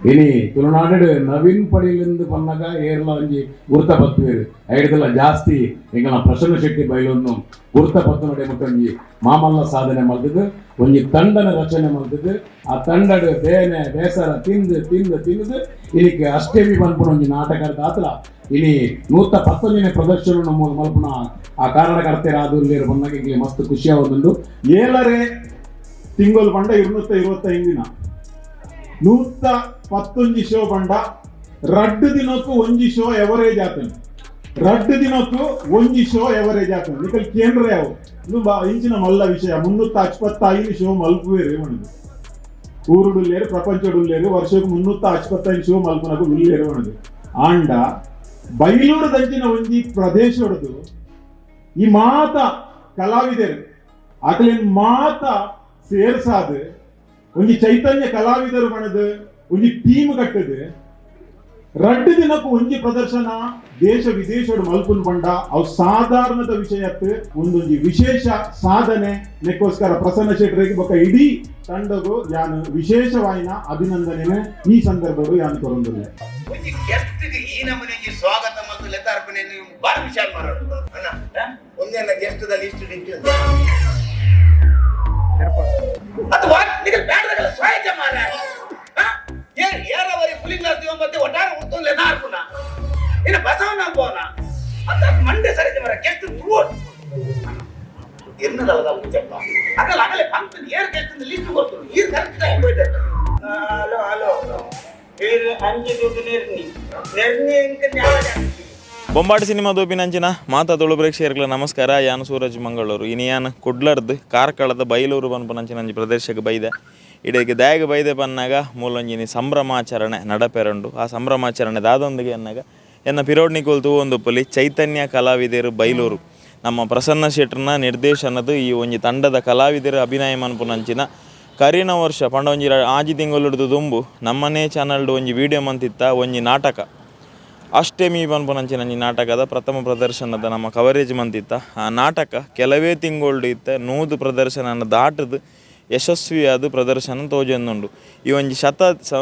ಇನಿ ತುಳುನಾಡು ನವೀನ್ ಪಡಿಲಿಂದ ಪನ್ನಗ ಏರ್ಲ ಒಂಜಿ ಗುರುತಪತ್ತುವೆರು ಐಡದಲ್ಲ ಜಾಸ್ತಿ ಎಂಗಲ ಪ್ರಸನ್ನ ಶೆಟ್ಟಿ ಬೈಲೊಂದು ಗುರುತಪತ್ತು ನೋಡಿ ಮುಟ್ಟೊಂಜಿ ಮಾಮಲ್ಲ ಸಾಧನೆ ಮಲ್ತದ್ದು ಒಂಜಿ ತಂಡನ ರಚನೆ ಮಲ್ತದ್ದು ಆ ತಂಡದ ಬೇನೆ ಬೇಸರ ತಿಂದು ತಿಂದು ತಿಂದು ಇನಿಕ್ಕೆ ಅಷ್ಟೇಮಿ ಪನ್ಪುನ ಒಂಜಿ ನಾಟಕದ ಆತಲ ಇನಿ 119ನೇ ಪ್ರದರ್ಶನ ಮಲ್ಪುನ ಆ ಕಾರಣಕರ್ತೆರಾದುಲ್ಲೇರು ಬಂದಾಗ ಇಲ್ಲಿ ಮಸ್ತ್ ಖುಷಿ ಆಗೋದುಂಡು ಏಳರೇ ತಿಂಗಳು ಬಂಡ 225 ದಿನ 111 ಶೋ ಬಂಡ 2 ದಿನಕ್ಕೂ ಒಂಜಿ ಶೋ ಎವರೇಜ್ ಆತನು 2 ದಿನಕ್ಕೂ ಒಂಜಿ ಶೋ ಎವರೇಜ್ ಆತನು ನಿಕಲ್ ಕೇಂದ್ರ ಯಾವ ಇದು ಇಂಚಿನ ಮಲ್ಲ ವಿಷಯ 355 ಶೋ ಮಲ್ಪುವೇರು ಮಣದು ಊರುಡುಲ್ಲೇರು ಪ್ರಪಂಚಡುಲ್ಲೇರು ವರ್ಷಕ್ಕೆ 355 ಶೋ ಮಲ್ಪುನಕು ಉಲ್ಲೇರು ಮಣದು ಆಂಡ ಬೈಲೂರು ದಂಚಿನ ಒಂಜಿ ಪ್ರದೇಶ ಹೊಡೆದು ಈ ಮಾತ ಕಲಾವಿದರು ಅಕಲಿನ ಮಾತ ಸೇರ್ಸಾದ ಒಂಜಿ ಚೈತನ್ಯ ಕಲಾವಿದರು ಮಣದು ಒಂಜಿ ಟೀಮ್ ಕಟ್ಟದು 2 ದಿನಕ್ಕೂ ಒಂಜಿ ಪ್ರದರ್ಶನ ದೇಶ ವಿದೇಶಡು ಮಲ್ಪುನ್ ಬಂಡ ಅವು ಸಾಧಾರಣದ ವಿಷಯತ್ತು ಒಂದೊಂಜಿ ವಿಶೇಷ ಸಾಧನೆ ನೆಕ್ಕೋಸ್ಕರ ಪ್ರಸನ್ನ ಶೆಟ್ಟರಿಗೆ ಬೊಕ್ಕ ಇಡೀ ತಂಡಗೂ ಯಾನು ವಿಶೇಷವಾಯಿನ ಅಭಿನಂದನೆ ಈ ಸಂದರ್ಭಗಳು ಯಾನು ಕೊರೊಂದಿಲ್ಲ ಈ ನಮೂನೆಗೆ ಸ್ವಾಗತ ಮತ್ತು ಲೆತಾರ್ಪಣೆ ನೀವು ಬಾರಿ ವಿಚಾರ ಮಾಡೋದು ಅಣ್ಣ ಒಂದೇನ ಗೆಸ್ಟ್ದಲ್ಲಿ ಇಷ್ಟು ಡಿಂಟು ಅಥವಾ ನಿಮಗೆ ಬ್ಯಾಡ್ರಗಳ ಸ್ವಯಂ ಮಾರ ಏರವರಿ ಪುಲಿಂಗ ಮತ್ತೆ ಒಟ್ಟಾರೆ ಉತ್ತಮ ಲೆತಾರ್ಪಣ ಇನ್ನು ಬಸವನ ಬೋನ ಅಂತ ಮಂಡೆ ಸರಿದ ಮರ ಗೆಸ್ಟ್ ಟೂರ್ ಎನ್ನದಲ್ಲದ ಉಚ್ಚಪ್ಪ ಅಕಲ ಅಗಲೇ ಫಂಕ್ಷನ್ ಏರ್ ಗೆಸ್ಟ್ ಲಿಸ್ಟ್ ಕೊಡ್ತಾರೆ ಈ ಕರೆಕ್ಟ್ ಟೈಮ್ ಹೋಯ್ತು ಹಲೋ ಹಲೋ ಬೊಂಬಾಟ ಸಿನಿಮಾ ದೋಪಿನಂಚಿನ ಮಾತಾದೊಳು ಪ್ರೇಕ್ಷಕರ್ಗಳ ನಮಸ್ಕಾರ ಯಾನು ಸೂರಜ್ ಮಂಗಳೂರು ಇನಿ ಯಾನು ಕುಡ್ಲರ್ದು ಕಾರ್ಕಳದ ಬೈಲೂರು ಪನ್ಪನಂಚಿನಂಜಿ ಪ್ರದೇಶಕ್ಕೆ ಬೈದೆ ಇಡೀಗೆ ದಾಯಗ ಬೈದೆ ಪನ್ನಾಗ ಮೂಲೊಂಜಿನಿ ಸಂಭ್ರಮಾಚರಣೆ ನಡಪೆರಂಡು ಆ ಸಂಭ್ರಮಾಚರಣೆ ದಾದೊಂದಿಗೆ ಅನ್ನಗ ಎನ್ನ ಪಿರೋಡ್ನಿಕೋಲ್ ತೂವೊಂದು ಪೊಲಿ ಚೈತನ್ಯ ಕಲಾವಿದರು ಬೈಲೂರು ನಮ್ಮ ಪ್ರಸನ್ನ ಶೆಟ್ಟರ್ನ ನಿರ್ದೇಶನದ ಈ ಒಂಜಿ ತಂಡದ ಕಲಾವಿದರು ಅಭಿನಯ ಮನ್ಪುನಂಚಿನ ಕರಿನ ವರ್ಷ ಪಂಡ ಒಂಜಿ ಆಜಿ ತಿಂಗಳು ತುಂಬು ನಮ್ಮನೇ ಚಾನಲ್ಡು ಒಂಜಿ ವಿಡಿಯೋ ಮಂತಿತ್ತ ಒಂಜಿ ನಾಟಕ ಅಷ್ಟೇಮಿ ಪನ್ಪುನಂಚಿನಂಜಿ ನಾಟಕದ ಪ್ರಥಮ ಪ್ರದರ್ಶನದ ನಮ್ಮ ಕವರೇಜ್ ಮಂತಿತ್ತ ಆ ನಾಟಕ ಕೆಲವೇ ತಿಂಗಳು ಇತ್ತ 100 ಪ್ರದರ್ಶನ ದಾಟದು ಯಶಸ್ವಿಯಾದ ಪ್ರದರ್ಶನ ತೋಜೊಂದುಂಡು ಈ ಒಂಜಿ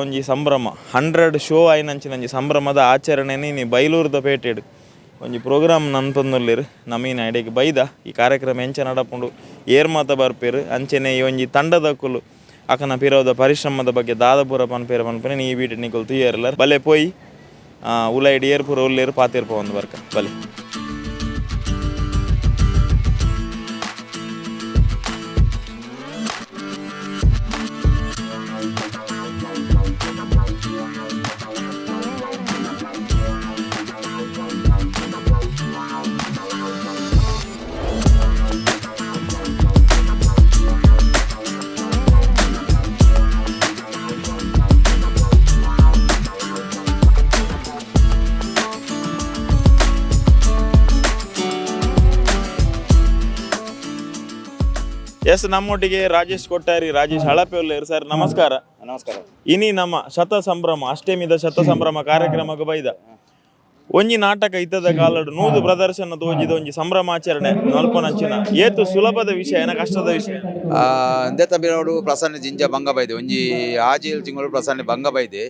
ಒಂಜಿ ಸಂಭ್ರಮ 100 ಶೋ ಆಯ್ನಂಚಿನಂಜಿ ಸಂಭ್ರಮದ ಆಚರಣೆನೇ ನೀ ಬೈಲೂರದ ಪೇಟೆಡು ಒಂಜಿ ಪ್ರೋಗ್ರಾಮ್ ನನ್ಪೊಂದುಲ್ಲೇರು ನಮೀನ ಎಡೆಗೆ ಬೈದ ಈ ಕಾರ್ಯಕ್ರಮ ಎಂಚ ನಡಪುಂಡು ಏರ್ಮಾತ ಬರ್ಪೇರು ಅಂಚೆನೆ ಈ ಒಂಜಿ ತಂಡದಕ್ಕುಲು ಅಕನ ಪಿರೋದ ಪರಿಶ್ರಮದ ಬಗ್ಗೆ ದಾದಪುರ ಪನ್ಪೇರು ಪನ್ಪನೆ ಈ ವೀಡಿಯೋ ನಿಕುಲು ತುಯ್ಯರ್ಲರ್ ಬಲೆ ಪೋಯಿ ಉಲೈಡ್ ಏರ್ಪುರ ಉಲ್ಲೇರು ಪಾತಿರ್ಪ ಒಂದು ಬರ್ಕ ಬಲೆ ಎಸ್ ನಮ್ಮೊಟ್ಟಿಗೆ ರಾಜೇಶ್ ಕೊಟ್ಟಾರಿ ರಾಜೇಶ್ ಹಳಪೆ ಉಲ್ಲೇರು ಸರ್ ನಮಸ್ಕಾರ. ನಮಸ್ಕಾರ. ಇನಿ ನಮ್ಮ ಶತ ಸಂಭ್ರಮ ಅಷ್ಟೇಮಿದ ಶತ ಸಂಭ್ರಮ ಕಾರ್ಯಕ್ರಮಕ್ಕೆ ಬೈದ ಒಂಜಿ ನಾಟಕ ಇದ್ದದ ಕಾಲಡು 100 ಪ್ರದರ್ಶನ ತೋಜಿದ ಒಂಜಿ ಸಂಭ್ರಮಾಚರಣೆ ನಲ್ಪನಂಚಿನ ಏತು ಸುಲಭದ ವಿಷಯ ಏನ ಕಷ್ಟದ ವಿಷಯ ಅಂದೇತ ಬಿರೋಡು ಪ್ರಸನ್ನ ಜಿಂಜ ಭಂಗ ಬೈದೆ ಒಂಜಿ ಆಜೇಲ್ ತಿಂಗಳು ಪ್ರಸನ್ನ ಭಂಗ ಬೈದೆ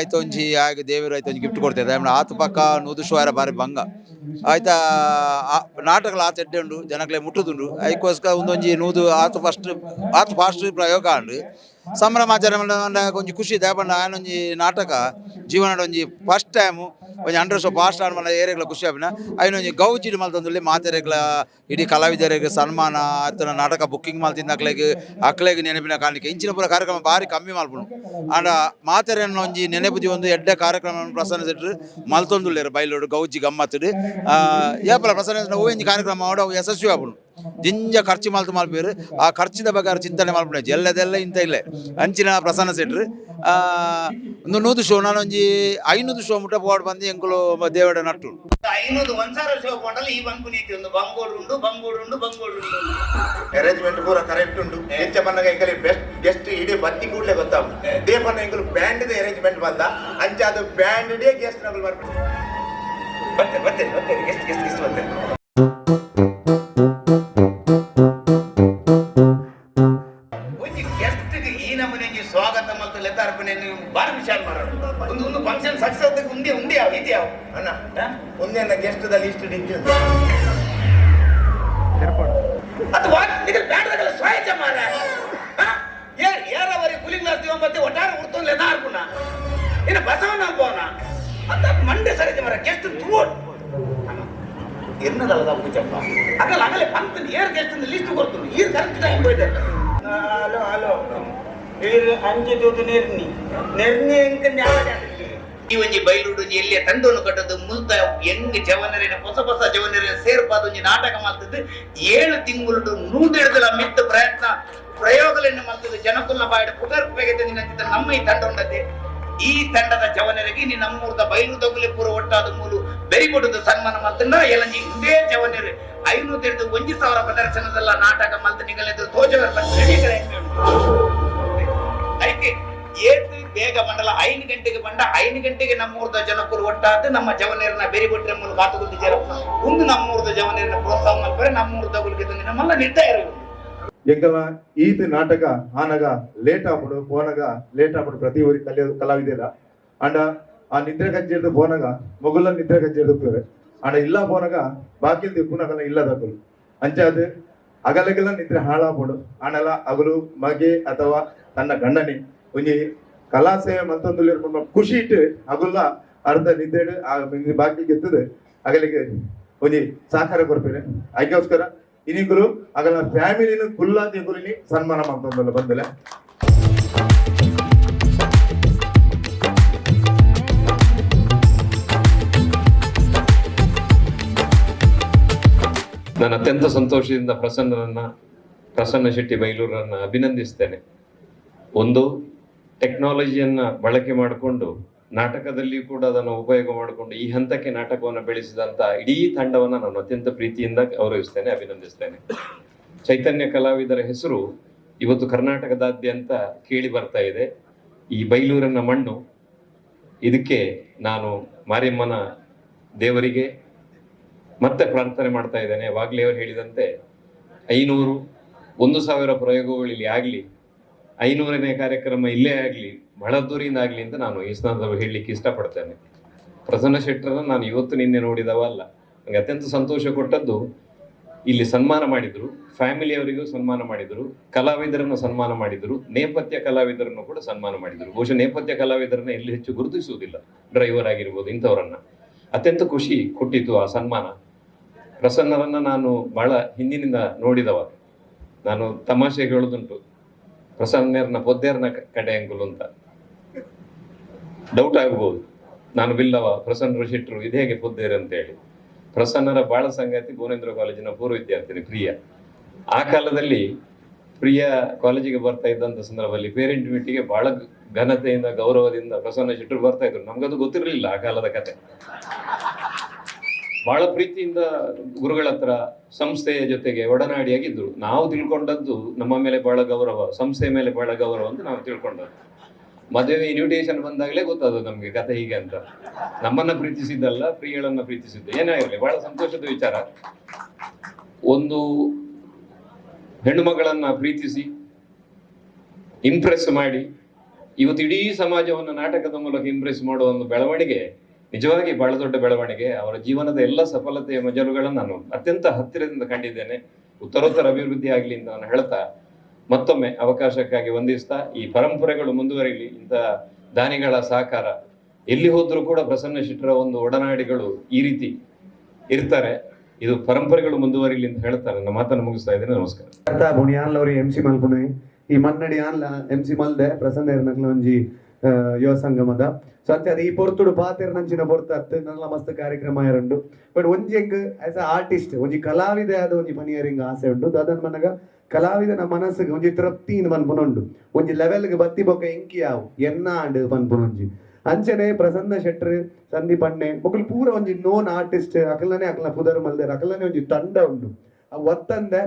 ಆಯ್ತು ಒಂಜಿ ಆಗ ದೇವರು ಆಯ್ತು ಒಂಜಿ ಗಿಫ್ಟ್ ಕೊಡ್ತೇವೆ ಆತು ಪಕ್ಕ 100 ಶೋರ ಬಾರಿ ಭಂಗ ಆಯ್ತಾ ನಾಟಕಗಳು ಆತ ಎಡ್ಡೆ ಉಂಡು ಜನಕ್ಲೆ ಮುಟ್ಟುದುಂಡು ಅದಕ್ಕೋಸ್ಕರ ಒಂದೊಂಜಿ 100 ಆತು ಫಾಸ್ಟ್ ಪ್ರಯೋಗ ಉಂಡು ಸಂಭ್ರಮಾಚರಣೆ ಒಂಜಿ ಖುಷಿ ದೇಪಂಡ ಆಯನೊಂಜಿ ನಾಟಕ ಜೀವನದ ಒಂಜಿ ಫಸ್ಟ್ ಟೈಮು ಒಂಜಿ 100 ಶೋ ಫಾಸ್ಟ್ ಆಡ್ ಮಲ್ಲ ಏರೆಗ್ಲ ಖುಷಿ ಆಪಿನ ಐನೊಂಜಿ ಗೌಜಿಡ್ ಮಲ್ತಂದುಲ್ಲೆ ಮಾತೆರೆಗ್ಲ ಇಡೀ ಕಲಾವಿದರಿಗೆ ಸನ್ಮಾನ ಆತನ ನಾಟಕ ಬುಕ್ಕಿಂಗ್ ಮಲ್ತಿಂದ ಅಕ್ಲೆಗ್ ನೆನಪಿನ ಕಾರಣಕ್ಕೆ ಇಂಚಿನ ಪೂರ ಕಾರ್ಯಕ್ರಮ ಬಾರಿ ಕಮ್ಮಿ ಮಲ್ಪುನು ಆಂಡ ಮಾತೆರೆಯನ್ನು ಒಂಜಿ ನೆನಪುದಿ ಒಂದು ಎಡ್ಡೆ ಕಾರ್ಯಕ್ರಮ ಪ್ರಸನ್ನ ಶೆಟ್ಟರು ಮಲ್ತೊಂದುಲ್ಲೇರು ಬೈಲೋಡು ಗೌಜಿ ಗಮ್ಮತ್ತುಡು ಏಪಲ ಪ್ರಸನ್ನ ಶೆಟ್ಟರು ಒಂಜಿ ಕಾರ್ಯಕ್ರಮ ಮಾಡು ಅವು ಯಶಸ್ವಿ ಆಪುನು ಜಿಂಜ ಖರ್ಚು ಮಲ್ಪೇರು ಆ ಖರ್ಚಿದ ಬಗ್ಗೆ ಚಿಂತನೆ ಮಲ್ಪನೆ ಎಲ್ಲದೆಲ್ಲ ಇಂತ ಇಲ್ಲೇ ಅಂಚಿನ ಪ್ರಸನ್ನ ಶೆಟ್ಟರು ಒಂದು 100 ಶೋ ನಾನೊಂಜಿ 500 ಶೋ ಮುಟ್ಟ ಪೋಡ್ ಬಂದು ಎಂಕುಲು ದೇವಡ ನಟ್ಟು 500 ಒಂಸಾರ ಶೋ ಪೋಡಲ್ಲಿ ಈ ಬಂಕು ನೀತಿ ಒಂದು ಬಂಗೋಡು ಅರೇಂಜ್ಮೆಂಟ್ ಪೂರ ಕರೆಕ್ಟ್ ಉಂಟು ಹೆಚ್ಚ ಬನ್ನಗ ಎಂಕಲಿ ಬೆಸ್ಟ್ ಗೆಸ್ಟ್ ಇಡೀ ಬತ್ತಿ ಕೂಡಲೇ ಗೊತ್ತಾವು ದೇಪನ್ನ ಎಂಕಲು ಬ್ಯಾಂಡ್ ಅರೇಂಜ್ಮೆಂಟ್ ಬಂದ ಅಂಚ ಅದು ಬ್ಯಾಂಡ್ ಡೇ ಗೆಸ್ಟ್ ನಗಲ್ ಬರ್ಬೇಕು ಗೆಸ್ಟ್ ಬರ್ತೇನೆ ಸ್ವಾಗತ ಮತ್ತು ಲೆತಾರ್ಪಣೆ ಮಲ್ಪನೆ ಬಾರಿ ವಿಚಾರ ಮಾಡೋದು ಒಂದು ಫಂಕ್ಷನ್ ಸಕ್ಸಸ್ ಅದಕ್ಕೆ ಉಂಡಿ ಯಾವ ಇದು ಯಾವ ಅಣ್ಣ ಒಂದೇ ಗೆಸ್ಟ್ ಲಿಸ್ಟ್ ಡಿಗ್ಗಿ ಅಥವಾ ನಿಮಗೆ ಬೇಡದಾಗಲ್ಲ ಸ್ವಯಂ ಮಾರ ಯಾರವರಿ ಕುಲಿ ಕ್ಲಾಸ್ ಮತ್ತೆ ಒಟ್ಟಾರೆ ಉಡ್ತೊಂದು ಎದ ಹಾರ್ಕುಣ ಇನ್ನು ಬಸವನ ಅಲ್ಬೋನ ಅಂತ ಮಂಡೆ ಸರಿಕೆ ಮರ ಗೆಸ್ಟ್ ತೂಟ್ ಎನ್ನದಲ್ಲದ ಪೂಜಪ್ಪ ಆಗಲ್ಲ ಆಗಲೇ ಪಂಕ್ತಿ ಏರ್ ಗೆಸ್ಟ್ ಲಿಸ್ಟ್ ಕೊಡ್ತೀನಿ ಈರ್ ಕರೆಕ್ಟ್ ಟೈಮ್ ಹೋಯ್ದೆ ಹಲೋ ಹಲೋ ಈರ್ ಅಂಜೆ ದೂತು ನಿರ್ನಿ ಎಂಕ ನ್ಯಾಯ ಈ ಒಂಜಿ ಬೈಲುಡು ಎಲ್ಲಿಯ ತಂಡವನ್ನು ಕಟ್ಟದು ಮುಲ್ತ ಹೆಂಗ್ ಜವನರಿನ ಹೊಸ ಜವನರಿನ ಸೇರ್ಪಾದ ಒಂಜಿ ನಾಟಕ ಮಾಡ್ತಿದ್ದು 7 ತಿಂಗಳು ನೂದಿಡದಲ ಮಿತ್ತ ಪ್ರಯೋಗಗಳನ್ನು ಮಾಡ್ತಿದ್ದು ಜನಕುಲ್ನ ಬಾಯಿಡ ಪುಗರ್ ಬೇಗದ ನಿನ್ನ ನಮ್ಮ ಈ ತಂಡ ಉಂಡದ್ದೆ ಈ ತಂಡದ ಜವನರಿಗೆ ನೀ ನಮ್ಮೂರ್ದ ಬೈಲು ತಗುಲಿ ಪೂರ ಒಟ್ಟಾದ ಮೂಲು ಬೆರಿಕೊಡದು ಸನ್ಮಾನ ಮಾಡ್ತಿಂದ ಎಲ್ಲಂಜಿ ಇದೇ ಜವನರು 501,000 ಪ್ರದರ್ಶನದಲ್ಲ ನಾಟಕ ಮಾಡ್ತ ನಿಗಲೆದು ತೋಜವರ ಅದಕ್ಕೆ ಏತು ಬೇಗ ಮಂಡಲ 5 ಗಂಟೆಗೆ ಬಂಡ 5 ಗಂಟೆಗೆ ನಮ್ಮೂರ್ದ ಜನಕುಲು ಒಟ್ಟಾದ ನಮ್ಮ ಜವನರನ್ನ ಬೆರಿಗೊಟ್ಟರೆ ಮೂಲಕ ಮಾತುಗುದ್ದಿ ಜರ ಒಂದು ನಮ್ಮೂರ್ದ ಜವನರನ್ನ ಪ್ರೋತ್ಸಾಹ ಮಾಡ್ತಾರೆ ನಮ್ಮೂರ್ದ ಗುಲ್ಗೆ ನಮ್ಮೆಲ್ಲ ನಿರ್ಧಾರ ಎಂಕಲ ಈದ್ ನಾಟಕ ಆನಗ ಲೇಟ್ ಆಪಡು ಪೋನಗ ಲೇಟ್ ಆಪಡು ಪ್ರತಿ ಊರಿ ಕಲಾವಿದೆರ ಅಂಡ ಆ ನಿದ್ರೆ ಕಜ್ಜೆರ್ದು ಪೋನಗ ಮೊಗುಲ ನಿದ್ರೆ ಕಜ್ಜೆರ್ದು ಪೇರೆ ಅಂಡ ಇಲ್ಲ ಪೋನಗ ಬಾಕಿಲ್ ದಿಕ್ಕುನಗಲ ಇಲ್ಲದಕ್ಕಲು ಅಂಚಾದ ಅಗಲಗೆಲ್ಲ ನಿದ್ರೆ ಹಾಳಾಪಡು ಆನಲ ಅಗಲು ಮಗೆ ಅಥವಾ ತನ್ನ ಗಂಡನಿ ಒಂಜಿ ಕಲಾ ಸೇವೆ ಮತ್ತೊಂದು ಖುಷಿ ಇಟ್ಟು ಅಗುಲ್ಲ ಅರ್ಧ ನಿದ್ದೆ ಬಾಕಿ ಗೆತ್ತದು ಅಗಲಿಗೆ ಒಂಜಿ ಸಹಕಾರ ಕೊಡ್ಪೇನೆ ಅದಕ್ಕೋಸ್ಕರ ಇನ್ನಿಬ್ಬರು ಅಗಲ ಫ್ಯಾಮಿಲಿನ ಕುಲ್ಲಾದಿ ಗುರಿನಿ ಸನ್ಮಾನ ಮಾಡ್ತಂದಲ್ಲ ಬಂದಲೆ ನಾನು ಅತ್ಯಂತ ಸಂತೋಷದಿಂದ ಪ್ರಸನ್ನ ಶೆಟ್ಟಿ ಬೈಲೂರನ್ನ ಅಭಿನಂದಿಸ್ತೇನೆ. ಒಂದು ಟೆಕ್ನಾಲಜಿಯನ್ನ ಬಳಕೆ ಮಾಡಿಕೊಂಡು ನಾಟಕದಲ್ಲಿ ಕೂಡ ಅದನ್ನು ಉಪಯೋಗ ಮಾಡಿಕೊಂಡು ಈ ಹಂತಕ್ಕೆ ನಾಟಕವನ್ನು ಬೆಳೆಸಿದಂತ ಇಡೀ ತಂಡವನ್ನ ನಾನು ಅತ್ಯಂತ ಪ್ರೀತಿಯಿಂದ ಗೌರವಿಸ್ತೇನೆ, ಅಭಿನಂದಿಸ್ತೇನೆ. ಚೈತನ್ಯ ಕಲಾವಿದರ ಹೆಸರು ಇವತ್ತು ಕರ್ನಾಟಕದಾದ್ಯಂತ ಕೇಳಿ ಬರ್ತಾ ಇದೆ. ಈ ಬೈಲೂರಿನ ಮಣ್ಣು, ಇದಕ್ಕೆ ನಾನು ಮಾರಿಯಮ್ಮನ ದೇವರಿಗೆ ಮತ್ತೆ ಪ್ರಾರ್ಥನೆ ಮಾಡ್ತಾ ಇದ್ದೇನೆ. ಯಾವಾಗಲೇ ಅವರು ಹೇಳಿದಂತೆ 500 1,000 ಪ್ರಯೋಗಗಳು ಇಲ್ಲಿ ಆಗಲಿ, 500ನೇ ಕಾರ್ಯಕ್ರಮ ಇಲ್ಲೇ ಆಗಲಿ, ಬಹಳ ದೂರಿಂದ ಆಗಲಿ ಅಂತ ನಾನು ಈ ಸಂದರ್ಭದಲ್ಲಿ ಹೇಳಲಿಕ್ಕೆ ಇಷ್ಟಪಡ್ತೇನೆ. ಪ್ರಸನ್ನ ಶೆಟ್ಟರನ್ನ ನಾನು ಇವತ್ತು ನಿನ್ನೆ ನೋಡಿದವ ಅಲ್ಲ. ನನಗೆ ಅತ್ಯಂತ ಸಂತೋಷ ಕೊಟ್ಟದ್ದು ಇಲ್ಲಿ ಸನ್ಮಾನ ಮಾಡಿದ್ರು, ಫ್ಯಾಮಿಲಿಯವರಿಗೂ ಸನ್ಮಾನ ಮಾಡಿದ್ರು, ಕಲಾವಿದರನ್ನು ಸನ್ಮಾನ ಮಾಡಿದ್ರು, ನೇಪಥ್ಯ ಕಲಾವಿದರನ್ನು ಕೂಡ ಸನ್ಮಾನ ಮಾಡಿದ್ರು. ಬಹುಶಃ ನೇಪಥ್ಯ ಕಲಾವಿದರನ್ನ ಎಲ್ಲಿ ಹೆಚ್ಚು ಗುರುತಿಸುವುದಿಲ್ಲ, ಡ್ರೈವರ್ ಆಗಿರ್ಬೋದು ಇಂಥವರನ್ನ. ಅತ್ಯಂತ ಖುಷಿ ಕೊಟ್ಟಿತ್ತು ಆ ಸನ್ಮಾನ. ಪ್ರಸನ್ನರನ್ನ ನಾನು ಬಹಳ ಹಿಂದಿನಿಂದ ನೋಡಿದವ. ನಾನು ತಮಾಷೆಗೆ ಹೇಳೋದುಂಟು, ಪ್ರಸನ್ನರ್ನ ಪೊದ್ದೆರ್ನ ಕಡೆ ಅಂಗುಲು ಅಂತ. ಡೌಟ್ ಆಗ್ಬೋದು, ನಾನು ಬಿಲ್ಲವ ಪ್ರಸನ್ನರು ಶೆಟ್ಟರು ಇದು ಹೇಗೆ ಪೊದ್ದೇರು ಅಂತ ಹೇಳಿ. ಪ್ರಸನ್ನರ ಬಾಳ ಸಂಗಾತಿ ಭುವನೇಂದ್ರ ಕಾಲೇಜಿನ ಪೂರ್ವ ವಿದ್ಯಾರ್ಥಿನಿ ಪ್ರಿಯ. ಆ ಕಾಲದಲ್ಲಿ ಪ್ರಿಯ ಕಾಲೇಜಿಗೆ ಬರ್ತಾ ಇದ್ದಂತ ಸಂದರ್ಭದಲ್ಲಿ ಪೇರೆಂಟ್ ಮೀಟಿಗೆ ಬಹಳ ಘನತೆಯಿಂದ ಗೌರವದಿಂದ ಪ್ರಸನ್ನ ಶೆಟ್ಟರು ಬರ್ತಾ ಇದ್ರು. ನಮ್ಗದು ಗೊತ್ತಿರಲಿಲ್ಲ ಆ ಕಾಲದ ಕತೆ. ಬಹಳ ಪ್ರೀತಿಯಿಂದ ಗುರುಗಳ ಹತ್ರ ಸಂಸ್ಥೆಯ ಜೊತೆಗೆ ಒಡನಾಡಿಯಾಗಿದ್ರು. ನಾವು ತಿಳ್ಕೊಂಡದ್ದು ನಮ್ಮ ಮೇಲೆ ಬಹಳ ಗೌರವ, ಸಂಸ್ಥೆ ಮೇಲೆ ಬಹಳ ಗೌರವ ಅಂತ ನಾವು ತಿಳ್ಕೊಂಡದ್ದು. ಮದುವೆ ಇನ್ವಿಟೇಷನ್ ಬಂದಾಗಲೇ ಗೊತ್ತಾದ ನಮ್ಗೆ ಕತೆ ಹೀಗೆ ಅಂತ. ನಮ್ಮನ್ನ ಪ್ರೀತಿಸಿದ್ದಲ್ಲ, ಪ್ರಿಯಳನ್ನ ಪ್ರೀತಿಸಿದ್ದು. ಏನಾಗಿರಲಿ ಬಹಳ ಸಂತೋಷದ ವಿಚಾರ. ಒಂದು ಹೆಣ್ಣು ಮಗಳನ್ನ ಪ್ರೀತಿಸಿ ಇಂಪ್ರೆಸ್ ಮಾಡಿ ಇವತ್ತು ಇಡೀ ಸಮಾಜವನ್ನು ನಾಟಕದ ಮೂಲಕ ಇಂಪ್ರೆಸ್ ಮಾಡುವ ಒಂದು ಬೆಳವಣಿಗೆ ನಿಜವಾಗಿ ಬಹಳ ದೊಡ್ಡ ಬೆಳವಣಿಗೆ. ಅವರ ಜೀವನದ ಎಲ್ಲ ಸಫಲತೆಯ ಮಜಲುಗಳನ್ನು ನಾನು ಅತ್ಯಂತ ಹತ್ತಿರದಿಂದ ಕಂಡಿದ್ದೇನೆ. ಉತ್ತರೋತ್ತರ ಅಭಿವೃದ್ಧಿ ಆಗಲಿ ಅಂತ ನಾನು ಹೇಳ್ತಾ, ಮತ್ತೊಮ್ಮೆ ಅವಕಾಶಕ್ಕಾಗಿ ವಂದಿಸ್ತಾ, ಈ ಪರಂಪರೆಗಳು ಮುಂದುವರಿಲಿ. ಇಂಥ ದಾನಿಗಳ ಸಹಕಾರ ಎಲ್ಲಿ ಹೋದ್ರೂ ಕೂಡ ಪ್ರಸನ್ನ ಶೆಟ್ಟರ ಒಂದು ಒಡನಾಡಿಗಳು ಈ ರೀತಿ ಇರ್ತಾರೆ. ಇದು ಪರಂಪರೆಗಳು ಮುಂದುವರಿಲಿ ಅಂತ ಹೇಳ್ತಾರೆ. ನನ್ನ ಮಾತನ್ನು ಮುಗಿಸ್ತಾ ಇದ್ದೇನೆ. ನಮಸ್ಕಾರ. ಬುಣಿಯಾನ್ಲವ್ರಿ MC ಮಲ್ಪುಣೆ ಈ ಮನ್ನಡಿ ಆನ್ಲ MC ಮಲ್ದೆ ಪ್ರಸನ್ನ ಇರ್ನಕ್ಲ ಒಂಜಿ ಯುವ ಸಂಗಮದ ಸೊ ಅಂಚೆ ಅದು ಈ ಪೊರ್ತುಡು ಪಾತೆರ್ ನಂಚಿನ ಪೊರ್ತತ್ತು ನಲ್ಲ ಮಸ್ತ್ ಕಾರ್ಯಕ್ರಮ ಇರಂಡು. ಬಟ್ ಒಂಜಿ ಎಂಕ್ ಆಸ್ ಅ ಆರ್ಟಿಸ್ಟ್ ಒಂಜಿ ಕಲಾವಿದ ಆದ ಒಂಜಿ ಪನಿಯರಿಂಗ್ ಆಸೆ ಉಂಟು. ಅದನ್ನ ಮನಗ ಕಲಾವಿದನ ಮನಸ್ಸಿಗೆ ಒಂಜಿ ತೃಪ್ತಿಯಿಂದ ಪನ್ಪುನುಂಡು. ಒಂಜಿ ಲೆವೆಲ್ಗೆ ಬತ್ತಿ ಬೊಕ್ಕ ಎಂಕಿ ಯಾವು ಎನ್ನಾಂಡ್ ಪನ್ಪುನೊಂಜಿ ಅಂಚನೆ ಪ್ರಸನ್ನ ಶೆಟ್ಟರ್ ಸಂದೀಪ್ ಅಣ್ಣೆ ಮಕ್ಕಳು ಪೂರ ಒಂಜಿ ನೋನ್ ಆರ್ಟಿಸ್ಟ್ ಅಕಲನೆ ಅಕಲ ಪುದರ್ ಮಲ್ದೇರ್ ಅಕಲನೆ ಒಂಜಿ ತಂಡ ಉಂಡು. ಆ ಒತ್ತಂದೆ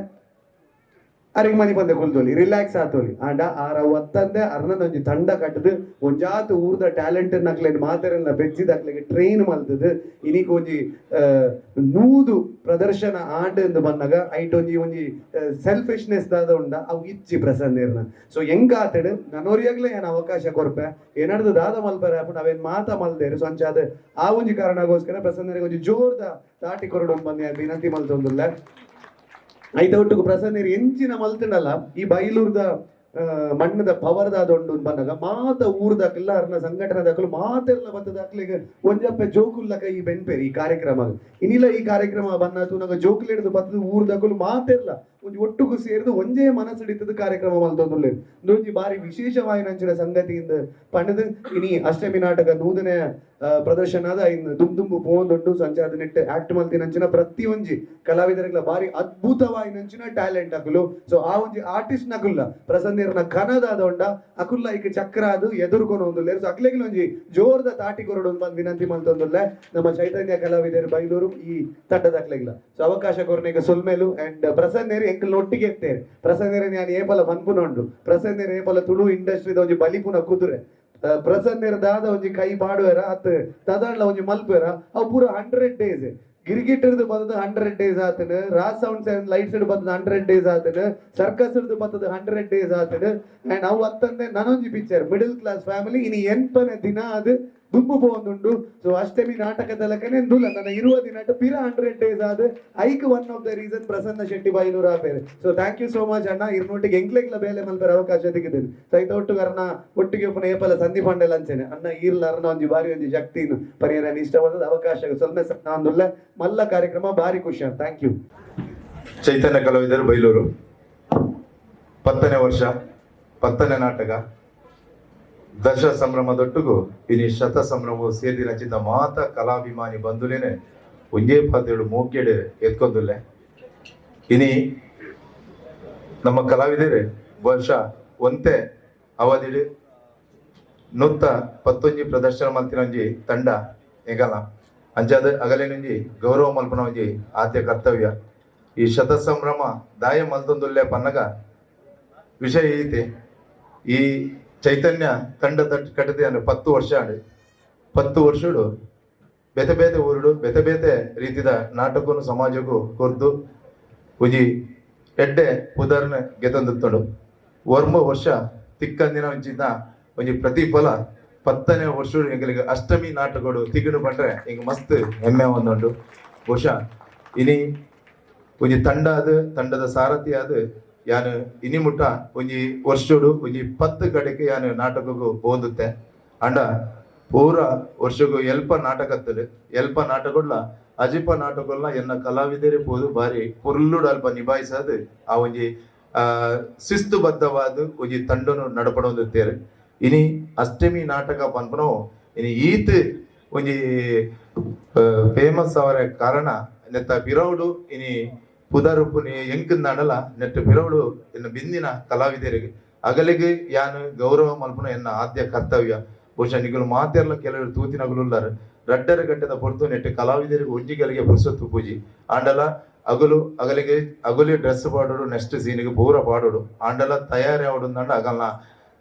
ಅರಿಗೆ ಮನೆ ಬಂದೆ ಕುಲ್ತೋಲಿ ರಿಲ್ಯಾಕ್ಸ್ ಆತೋಲಿ ಆಂಡ ಆರ ಒತ್ತಂದೆ ಅರ್ನದ ಒಂಜಿ ತಂಡ ಕಟ್ಟದು ಒಂಜಾತು ಊರ್ದ ಟ್ಯಾಲೆಂಟ್ ನಕ್ಲೇನ್ ಮಾತೆರೆಲ್ಲ ಬೆಜ್ಜಿದಕ್ಲೆಗೆ ಟ್ರೈನ್ ಮಲ್ತದು ಇನಿಕ್ ಒಂಜಿ ನೂದು ಪ್ರದರ್ಶನ ಆಂಡ್ ಎಂದು ಬಂದಾಗ ಐಟ್ ಒಂಜಿ ಸೆಲ್ಫಿಶ್ನೆಸ್ ದಾದ ಉಂಡ ಅವು ಇಚ್ಚಿ ಪ್ರಸನ್ನೇರ್ನ ಸೊ ಹೆಂಗಾತಡು ನನೋರಿಯಾಗ್ಲೇ ಏನು ಅವಕಾಶ ಕೊರ್ಪೆ ಏನಾಡ್ದು ದಾದ ಮಲ್ಪರೆ ಅಪ್ಪ ನಾವೇನ್ ಮಾತಾ ಮಲ್ದೇರು ಸೊಂಚ ಅದು ಆ ಒಂಜಿ ಕಾರಣಗೋಸ್ಕರ ಪ್ರಸನ್ನರಿಗೆ ಒಂಜಿ ಜೋರ್ದ ತಾಟಿ ಕೊರಡು ಬಂದೆ ವಿನಂತಿ ಮಲ್ತೊಂದುಲ್ಲ ಐದೊಟ್ಟಿಗೂ ಪ್ರಸನ್ನ ಎಂಚಿನ ಮಲ್ತಂಡಲ್ಲ ಈ ಬೈಲೂರ್ದ ಮಣ್ಣದ ಪವರ್ದಾದೊಂಡು ಬಂದಾಗ ಮಾತ ಊರ್ದಾಕಲ್ಲ ಅರ್ನ ಸಂಘಟನೆದಾಕಲು ಮಾತೆಲ್ಲ ಬತ್ತದಾಕ್ಲಿಗೆ ಒಂಜಪ್ಪೆ ಜೋಕುಲ್ಲಕ ಈ ಬೆನ್ಪೇರಿ ಈ ಕಾರ್ಯಕ್ರಮ ಇನ್ನಿಲ್ಲ ಈ ಕಾರ್ಯಕ್ರಮ ಬನ್ನತು ನಂಗೆ ಜೋಕುಲ್ ಹಿಡಿದು ಬತ್ತದ ಊರ್ದಾಕಲು ಮಾತೆಲ್ಲ ಒಂಜಿ ಒಟ್ಟುಗು ಸೇರಿದು ಒಂಜೇ ಮನಸ್ಸಿಡಿತದ ಕಾರ್ಯಕ್ರಮ ಮಲ್ತೊಂದುಲ್ಲೇರು ಒಂಜಿ ಬಾರಿ ವಿಶೇಷವಾಯಿನಂಚಿನ ಸಂಗತಿಯಿಂದ ಪಂಡದು ಇನಿ ಅಷ್ಟಮಿ ನಾಟಕ ನೂದನೆ ಪ್ರದರ್ಶನದ ಇನ್ನು ದುಂಬು ಪೋಂದೊಂಡು ಸಂಚಾರದ ನೆಟ್ ಆಕ್ಟ್ ಮಲ್ತಿನಂಚಿನ ಪ್ರತಿ ಒಂಜಿ ಕಲಾವಿದರಿಗೆಲ್ಲ ಬಾರಿ ಅದ್ಭುತವಾಯಿನಂಚಿನ ಟ್ಯಾಲೆಂಟ್ ಅಕುಲು ಸೊ ಆ ಒಂಜಿ ಆರ್ಟಿಸ್ಟ್ ನಕುಲ್ಲ ಪ್ರಸನ್ನೀರ್ನ ಕನದಾದ ಉಂಡ ಅಕುಲ್ಲ ಈಗ ಚಕ್ರ ಅದು ಎದುರ್ಕೊಂಡು ಒಂದುಲ್ಲೇರು ಸೊ ಅಕ್ಲೆಗಿಲ ಒಂಜಿ ಜೋರ್ದ ತಾಟಿ ಕೊರಡು ಬಂದು ವಿನಂತಿ ಮಲ್ತೊಂದುಲ್ಲೆ ನಮ್ಮ ಚೈತನ್ಯ ಕಲಾವಿದರು ಬೈಲೂರು ಈ ತಟ್ಟದ ಅಕ್ಲೆಗಿಲ್ಲ ಸೊ ಅವಕಾಶ ಕೊರನಿಗೆ ಸೊಲ್ಮೇಲು ಅಂಡ್ ಪ್ರಸನ್ನೇರಿ ಎಂಕಲ್ ಒಟ್ಟಿಗೆ ಎತ್ತೇರು ಪ್ರಸನ್ನೇರಿ ನಾನು ಏಪಲ ಪನ್ಪುನೊಂಡು ಪ್ರಸನ್ನೇರಿ ಏಪಲ ತುಳು ಇಂಡಸ್ಟ್ರಿದ ಒಂಜಿ ಬಲಿಪುನ ಕುದುರೆ ಪ್ರಸನ್ನರ ದಾದ ಒಂಜಿ ಕೈ ಪಾಡುವೆರ ಅತ್ ತದಾಂಡ್ಲ ಒಂಜಿ ಮಲ್ಪುವೆರ ಅವು ಪೂರ 100 days ಗಿರಿಗಿಟ್ಟರ್ದು ಬತ್ತದ 100 days ಆತನ ರಾಸ್ ಸೌಂಡ್ಸ್ ಅಂಡ್ ಲೈಟ್ಸ್ ಬತ್ತದ 100 days ಆತನ ಸರ್ಕಸ್ ಬತ್ತದ 100 days ಆತನ ಅಂಡ್ ಅವು ಅತ್ತಂದೆ ನನೊಂಜಿ ಪಿಕ್ಚರ್ ಮಿಡಲ್ ಕ್ಲಾಸ್ ಫ್ಯಾಮಿಲಿ ಇನಿ ಎಂಪನೆ ದಿನ ಅದು ದುಂಬು ಪೋಂದುಂಡು ಸೊ ಅಷ್ಟಮಿ ನಾಟಕದಲ್ಲಕನೆ ದುಲ್ಲ ನನ್ನ ಇರುವ ದಿನ ಪಿರ 100 days ಆದ ಐಕ್ one of the reason Prasanna Shetty Bailur ಆಪೇರು so thank you so much ಅಣ್ಣ ಇರ್ನೊಟ್ಟಿಗೆ ಎಂಕ್ಲೆಗ್ಲ ಬೇಲೆ ಮಲ್ಪರ ಅವಕಾಶ ತೆಗೆದೇನೆ ಸೈತ ಒಟ್ಟಿಗೆ ಅರ್ನ ಒಟ್ಟಿಗೆ ಒಪ್ಪನ ಏಪಲ ಸಂಧಿ ಪಂಡೆಲ್ಲ ಅಂಚೆನೆ ಅಣ್ಣ ಈರ್ಲ ಅರ್ನ ಒಂಜಿ ಬಾರಿ ಒಂಜಿ ಶಕ್ತಿನು ಪರಿಹಾರ ಇಷ್ಟವಾದ ಅವಕಾಶ ಸ್ವಲ್ಪ ನಾಂದುಲ್ಲ ಮಲ್ಲ ಕಾರ್ಯಕ್ರಮ ಬಾರಿ ಖುಷಿ ಥ್ಯಾಂಕ್ ಯು. ಚೈತನ್ಯ ಕಲಾವಿದರು ಬೈಲೂರು 10ನೇ ವರ್ಷ 10ನೇ ನಾಟಕ ದಶ ಸಂಭ್ರಮದೊಟ್ಟಿಗೂ ಇನಿ ಶತ ಸಂಭ್ರಮವು ಸೇರಿ ರಚಿತ ಮಾತ ಕಲಾಭಿಮಾನಿ ಬಂದುಲೇನೆ ಒಂಜೇ ಪಾತೆಡು ಮೂಕೆಡೆ ಎತ್ಕೊಂದುಲ್ಲೆ ಇನಿ ನಮ್ಮ ಕಲಾವಿದರೆ ವರ್ಷ ಒಂತೆ ಅವಧಿಡು ನುತ್ತ 11 ಪ್ರದರ್ಶನ ಮಲ್ತಿನೊಂಜಿ ತಂಡ ಎಗಲ ಅಂಚಾದ ಅಗಲಿನೊಂಜಿ ಗೌರವ ಮಲ್ಪನ ಒಂಜಿ ಆದ್ಯ ಕರ್ತವ್ಯ ಈ ಶತ ಸಂಭ್ರಮ ದಾಯ ಮಲ್ತೊಂದುಲ್ಲೆ ಪನ್ನಗ ವಿಷಯ ಐತೆ ಈ ಚೈತನ್ಯ ತಂಡ ಕಟ್ಟದೆ ಅಂದ್ರೆ 10 ವರ್ಷ ಆಡು 10 ವರ್ಷಡು ಬೇತೆ ಬೇತೆ ಊರುಡು ಬೇತೆ ಬೇತೆ ರೀತಿದ ನಾಟಕನು ಸಮಾಜಕ್ಕೂ ಕೊರ್ದು ಒಂಜಿ ಎಡ್ಡೆ ಉದಾಹರಣೆ ಗೆತಂದುತ್ತಡು ವರ್ಮ ವರ್ಷ ತಿಕ್ಕಂದಿನ ಒಂಚಿನ ಒಂಜಿ ಪ್ರತಿಫಲ 10ನೇ ವರ್ಷಡು ಎಂಗಳಿಗೆ ಅಷ್ಟಮಿ ನಾಟಕಗಳು ತಿಗಡು ಬಂದ್ರೆ ಹಿಂಗೆ ಮಸ್ತ್ ಹೆಮ್ಮೆ ಒಂದುಂಡು ಬಹುಶಃ ಇನಿ ಒಂಜಿ ತಂಡ ಅದು ತಂಡದ ಸಾರಥಿ ಅದು ಯಾನು ಇನಿ ಮುಟ್ಟ ಒಂಜಿ ವರ್ಷಡು ಒಂಜಿ 10 ಕಡೆಗೆ ಯಾನು ನಾಟಕಗೂ ಓದುತ್ತೆ ಅಂಡ ಪೂರ ವರ್ಷಗೂ ಎಲ್ಪ ನಾಟಕತ್ತಲು ಎಲ್ಪ ನಾಟಕಗಳ ಅಜಿಪ ನಾಟಕಗಳನ್ನ ಎನ್ನ ಕಲಾವಿದರೇ ಪೋದು ಬಾರಿ ಪುರ್ಲುಡು ಅಲ್ಪ ನಿಭಾಯಿಸದು ಆ ಒಂಜಿ ಶಿಸ್ತುಬದ್ಧವಾದ ಒಂಜಿ ತಂಡನು ನಡಪಡೊಂದುತ್ತೇರು ಇನಿ ಅಷ್ಟಮಿ ನಾಟಕ ಪನ್ಪನೋ ಇನಿ ಈತ್ ಒಂಜಿ ಫೇಮಸ್ ಅವರ ಕಾರಣ ನೆತ್ತ ಪಿರೌಡು ಇನಿ ಪುದರುಪುನಿ ಎಂಕಂದಾಡಲ ನೆಟ್ಟು ಪಿರೌಡು ಎನ್ನ ಬಿಂದಿನ ಕಲಾವಿದರಿಗೆ ಅಗಲಿಗೆ ಯಾನು ಗೌರವ ಮಲ್ಪನ ಎನ್ನ ಆದ್ಯ ಕರ್ತವ್ಯ ಬಹುಶಃ ನಿಗಳು ಮಾತೆಲ್ಲ ಕೆಲವರು ತೂತಿನಗಲುಲ್ಲಾರ ರಡ್ಡರ ಗಂಟದ ಹೊರತು ನೆಟ್ಟು ಕಲಾವಿದರಿಗೆ ಒಂಜಿಗಳಿಗೆ ಪುರುಸೊತ್ತು ಪೂಜಿ ಆಂಡಲ ಅಗಲು ಅಗಲಿಗೆ ಅಗಲಿ ಡ್ರೆಸ್ ಪಾಡೋಡು ನೆಕ್ಸ್ಟ್ ಸೀನಿಗೆ ಪೂರ ಪಾಡೋಡು ಆಂಡಲ ತಯಾರಿ ಆವಡುಂದಂಡ ಅಗಲ್ನ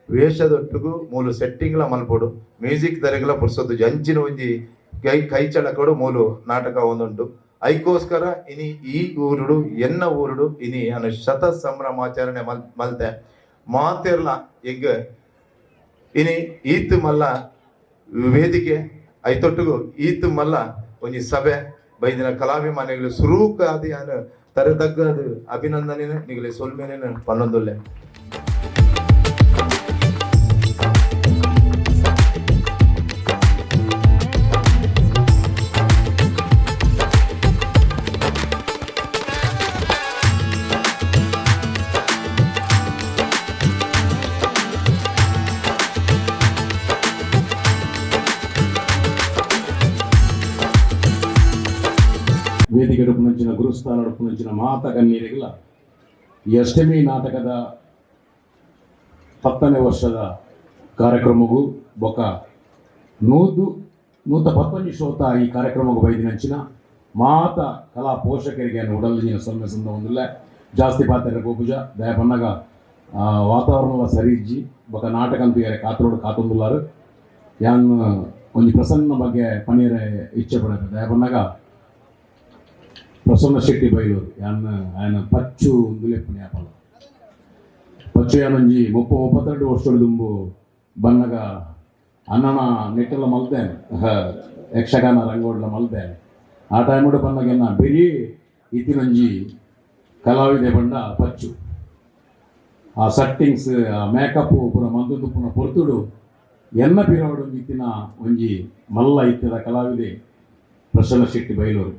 ವೇಷದೊಟ್ಟಿಗೂ ಮೂಲು ಸೆಟ್ಟಿಂಗ್ಲ ಮಲ್ಪೋಡು ಮ್ಯೂಸಿಕ್ ದರೆಗಳ ಪುರುಸೊತ್ತು ಜಂಚಿನ ಒಂಜಿ ಕೈಚಳಕಡು ಮೂಲು ನಾಟಕ ಒಂದುಂಟು ಐಕೋಸ್ಕರ ಇನಿ ಈ ಊರುಡು ಎನ್ನ ಊರುಡು ಇನಿ ನಾನು ಶತ ಸಂಭ್ರಮಾಚರಣೆ ಮಲ್ತೆ ಮಾತೆರ್ಲ ಈಗ ಇನಿ ಈತ್ ಮಲ್ಲ ವೇದಿಕೆ ಐತೊಟ್ಟಿಗೂ ಈತ್ ಮಲ್ಲ ಒಂಜಿ ಸಭೆ ಬೈದಿನ ಕಲಾಭಿಮಾನಿಗಳು ಸುರೂಕಾದಿ ಅನು ತರದಗ್ಗದು ಅಭಿನಂದನೆ ನಿಗಲಿ ಸೊಲ್ಮೇನೆ ಪನ್ನೊಂದುಲ್ಲೆ. ವೇದಿಕೆ ನಡುಪುನಂಚಿನ ಗುರುಸ್ಥಾನ ನಡುಪುನಂಚಿನ ಮಾತ ಗಣ್ಯರಿಗೆಲ್ಲ ಈ ಅಷ್ಟಮಿ ನಾಟಕದ 10ನೇ ವರ್ಷದ ಕಾರ್ಯಕ್ರಮಗೂ ಬೊಕ ನೂತ 11 ಶೋತ ಈ ಕಾರ್ಯಕ್ರಮಗೂ ಬೈದಿನಂಚಿನ ಮಾತ ಕಲಾ ಪೋಷಕರಿಗೆ ಉಡಲಿನ ಸೊನ್ನೆ ಸಂದ ಒಂದಿಲ್ಲ ಜಾಸ್ತಿ ಪಾತ್ರ ಗೋಪುಜ ದಯ ಪನ್ನಗ ವಾತಾವರಣ ಸರಿ ಇಜ್ಜಿ ಬೊಕ ನಾಟಕ ಅಂತೂ ಯಾರೆ ಕಾತರೋಡು ಕಾತೊಂದುಲ್ಲಾರು ಯಾನ್ ಒಂಜಿ ಪ್ರಸನ್ನ ಬಗ್ಗೆ ಪನೀರೆ ಇಚ್ಛೆ ಪಡಬೇಕು ದಯ ಪನ್ನಗ ಪ್ರಸನ್ನ ಶೆಟ್ಟಿ ಬೈಲೂರು ಯಾನ್ ఆయన ಪಚ್ಚು ದುಲೆಪ್ಪನೆ ಆಪಲ ಪಚ್ಚು ಯಾನೊಂಜಿ 32 ವರ್ಷದ ದುಂಬು ಬನ್ನಗ ಅನ್ನನ ನೆಟ್ಟೆಲ್ಲ ಮಲ್ದೇನೆ ಯಕ್ಷಗಾನ ರಂಗೋಡ್ಲ ಮಲ್ದೇನೆ ಆ ಟೈಮಡು ಬನ್ನಗೆನ್ನ ಬೆರಿ ಇತ್ತಿನೊಂಜಿ ಕಲಾವಿದೆ ಬಂಡ ಪಚ್ಚು ಆ ಸಟ್ಟಿಂಗ್ಸ್ ಆ ಮೇಕಪ್ ಪುರ ಮಂದೊಂದು ಪುನಃ ಪೊರ್ತುಡು ಎನ್ನ ಪಿರವಡು ಇತ್ತಿನ ಒಂಜಿ ಮಲ್ಲ ಇತ್ತದ ಕಲಾವಿದೆ ಪ್ರಸನ್ನ ಶೆಟ್ಟಿ ಬೈಲೂರು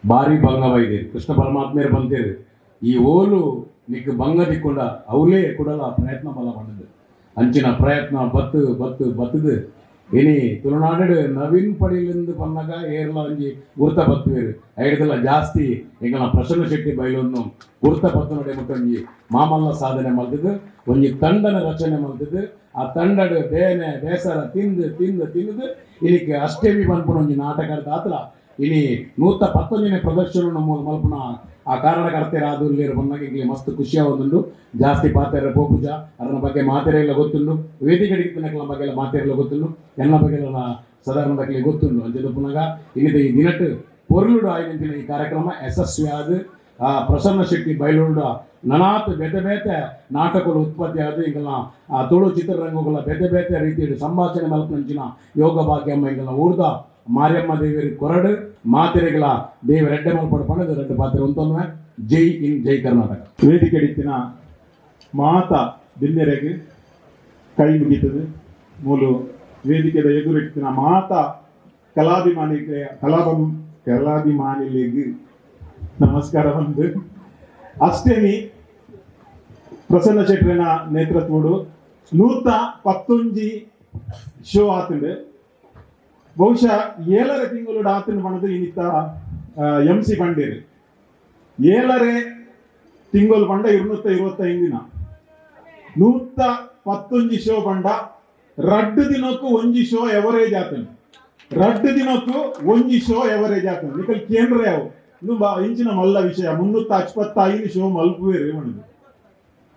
ಭಾರಿ ಭಂಗ ಬೈದೇರು ಕೃಷ್ಣ ಪರಮಾತ್ಮೇರು ಬಂತೇರು ಈ ಓಲು ನಿಕ್ ಭಂಗ ದಿಕ್ಕೊಂಡ ಅವಲೇ ಕೊಡಲ ಪ್ರಯತ್ನ ಬಲ ಬಂದದ್ದು ಅಂಚಿನ ಪ್ರಯತ್ನ ಬತ್ತದು ಇನಿ ತುಳುನಾಡು ನವೀನ್ ಪಡಿಲಿಂದು ಪನ್ನಗ ಏರ್ಲ ಒಂಜಿ ಗುರ್ತ ಬತ್ತುವೇರು ಐಡದೆಲ್ಲ ಜಾಸ್ತಿ ಎಂಗಲ ಪ್ರಸನ್ನ ಶೆಟ್ಟಿ ಬೈಲೂರ್ನು ಗುರ್ತ ಬತ್ತು ನೋಡಿ ಮುಟ್ಟೊಂಜಿ ಮಾಮಲ್ಲ ಸಾಧನೆ ಮಲ್ತದ್ದು ಒಂಜಿ ತಂಡನ ರಚನೆ ಮಲ್ತದ್ದು ಆ ತಂಡಡು ಬೇನೆ ಬೇಸರ ತಿಂದು ಇನಿಕ್ಕೆ ಅಷ್ಟೇಮಿ ಬಂದ್ಪುಣ ಒಂಜಿ ನಾಟಕದ ಆತರ ಇನಿ 119ನೇ ಪ್ರದರ್ಶನ ಮಲ್ಪುನ ಆ ಕಾರಣಕರ್ತೆರ ಆದುಲ್ಲೇರು ಬಂದಾಗ ಇಲ್ಲಿ ಮಸ್ತ್ ಖುಷಿಯ ಒಂದುಂಡು ಜಾಸ್ತಿ ಪಾತೆರ ಪೋಪುಜ ಅದರ ಬಗ್ಗೆ ಮಾತೆರೆಲ್ಲ ಗೊತ್ತುಂಡು ವೇದಿಕೆ ಹಿಡಿತನಕಲ ಬಗ್ಗೆ ಎಲ್ಲ ಮಾತೆರೆಲ್ಲ ಗೊತ್ತುಂಡು ಎಲ್ಲ ಬಗ್ಗೆ ಸಾಧಾರಣದಲ್ಲಿ ಗೊತ್ತುಂಡು ಅಂಚೆದು ಪುನಗ ಇನ್ನಿದೆ ಈ ದಿನಟ್ಟು ಪೊರ್ಲುಡು ಆಯ್ದಂತಿನ ಈ ಕಾರ್ಯಕ್ರಮ ಯಶಸ್ವಿಯಾದ ಆ ಪ್ರಸನ್ನ ಶೆಟ್ಟಿ ಬೈಲೂರುಡ ನನಾತ್ ಬೇತೆ ನಾಟಕಗಳು ಉತ್ಪತ್ತಿ ಆದ ಈಗೆಲ್ಲ ಆ ತುಳು ಚಿತ್ರರಂಗಗಳ ಬೇತೆ ರೀತಿಯ ಸಂಭಾಷಣೆ ಮಲ್ಪಂಚಿನ ಯೋಗ ಭಾಗ್ಯಮ್ಮ ಈಗೆಲ್ಲ ಊರ್ದ ಮಾರಿಯಮ್ಮ ದೇವಿಯರಿ ಕೊರಡು ಮಾತೆರೆಗಳ ದೇವರ ಎಡ್ಡೆ ಮಲ್ಪಡ ಪಣದು 2 ಪಾತ್ರೆ ಒಂದೊಂದು ಜೈ ಇನ್ ಜೈ ಕರ್ನಾಟಕ ವೇದಿಕೆ ಹಿಡಿತಿನ ಮಾತ ದಿನ್ನೆರೆಗೆ ಕೈ ಮುಗಿತದೆ ಮೂಲು ವೇದಿಕೆದ ಎದುರಿಟ್ಟಿನ ಮಾತ ಕಲಾಭಿಮಾನಿಗಳಿಗೆ ನಮಸ್ಕಾರ ಒಂದು ಅಷ್ಟೇನಿ ಪ್ರಸನ್ನ ಶೆಟ್ಟಿನ ನೇತೃತ್ವಡು 119 ಶೋ ಆತಂಡು ಬಹುಶಃ 7 ತಿಂಗಳು ಆತನ ಬಣದು ಇನ್ನಿತ್ತ MC ಬಂಡೇರು 7 ತಿಂಗಳು ಬಂಡ 225 ದಿನ 119 ಶೋ ಬಂಡ 2 ದಿನಕ್ಕೂ 1 ಶೋ ಎವರೇಜ್ ಆತನು 2 ದಿನಕ್ಕೂ 1 ಶೋ ಎವರೇಜ್ ಆತನು ನಿಕಲ್ ಕೇಂದ್ರ ಯಾವ ಇಂಚಿನ ಮಲ್ಲ ವಿಷಯ 355 ಶೋ ಮಲ್ಪುವೇರು ಮಣದು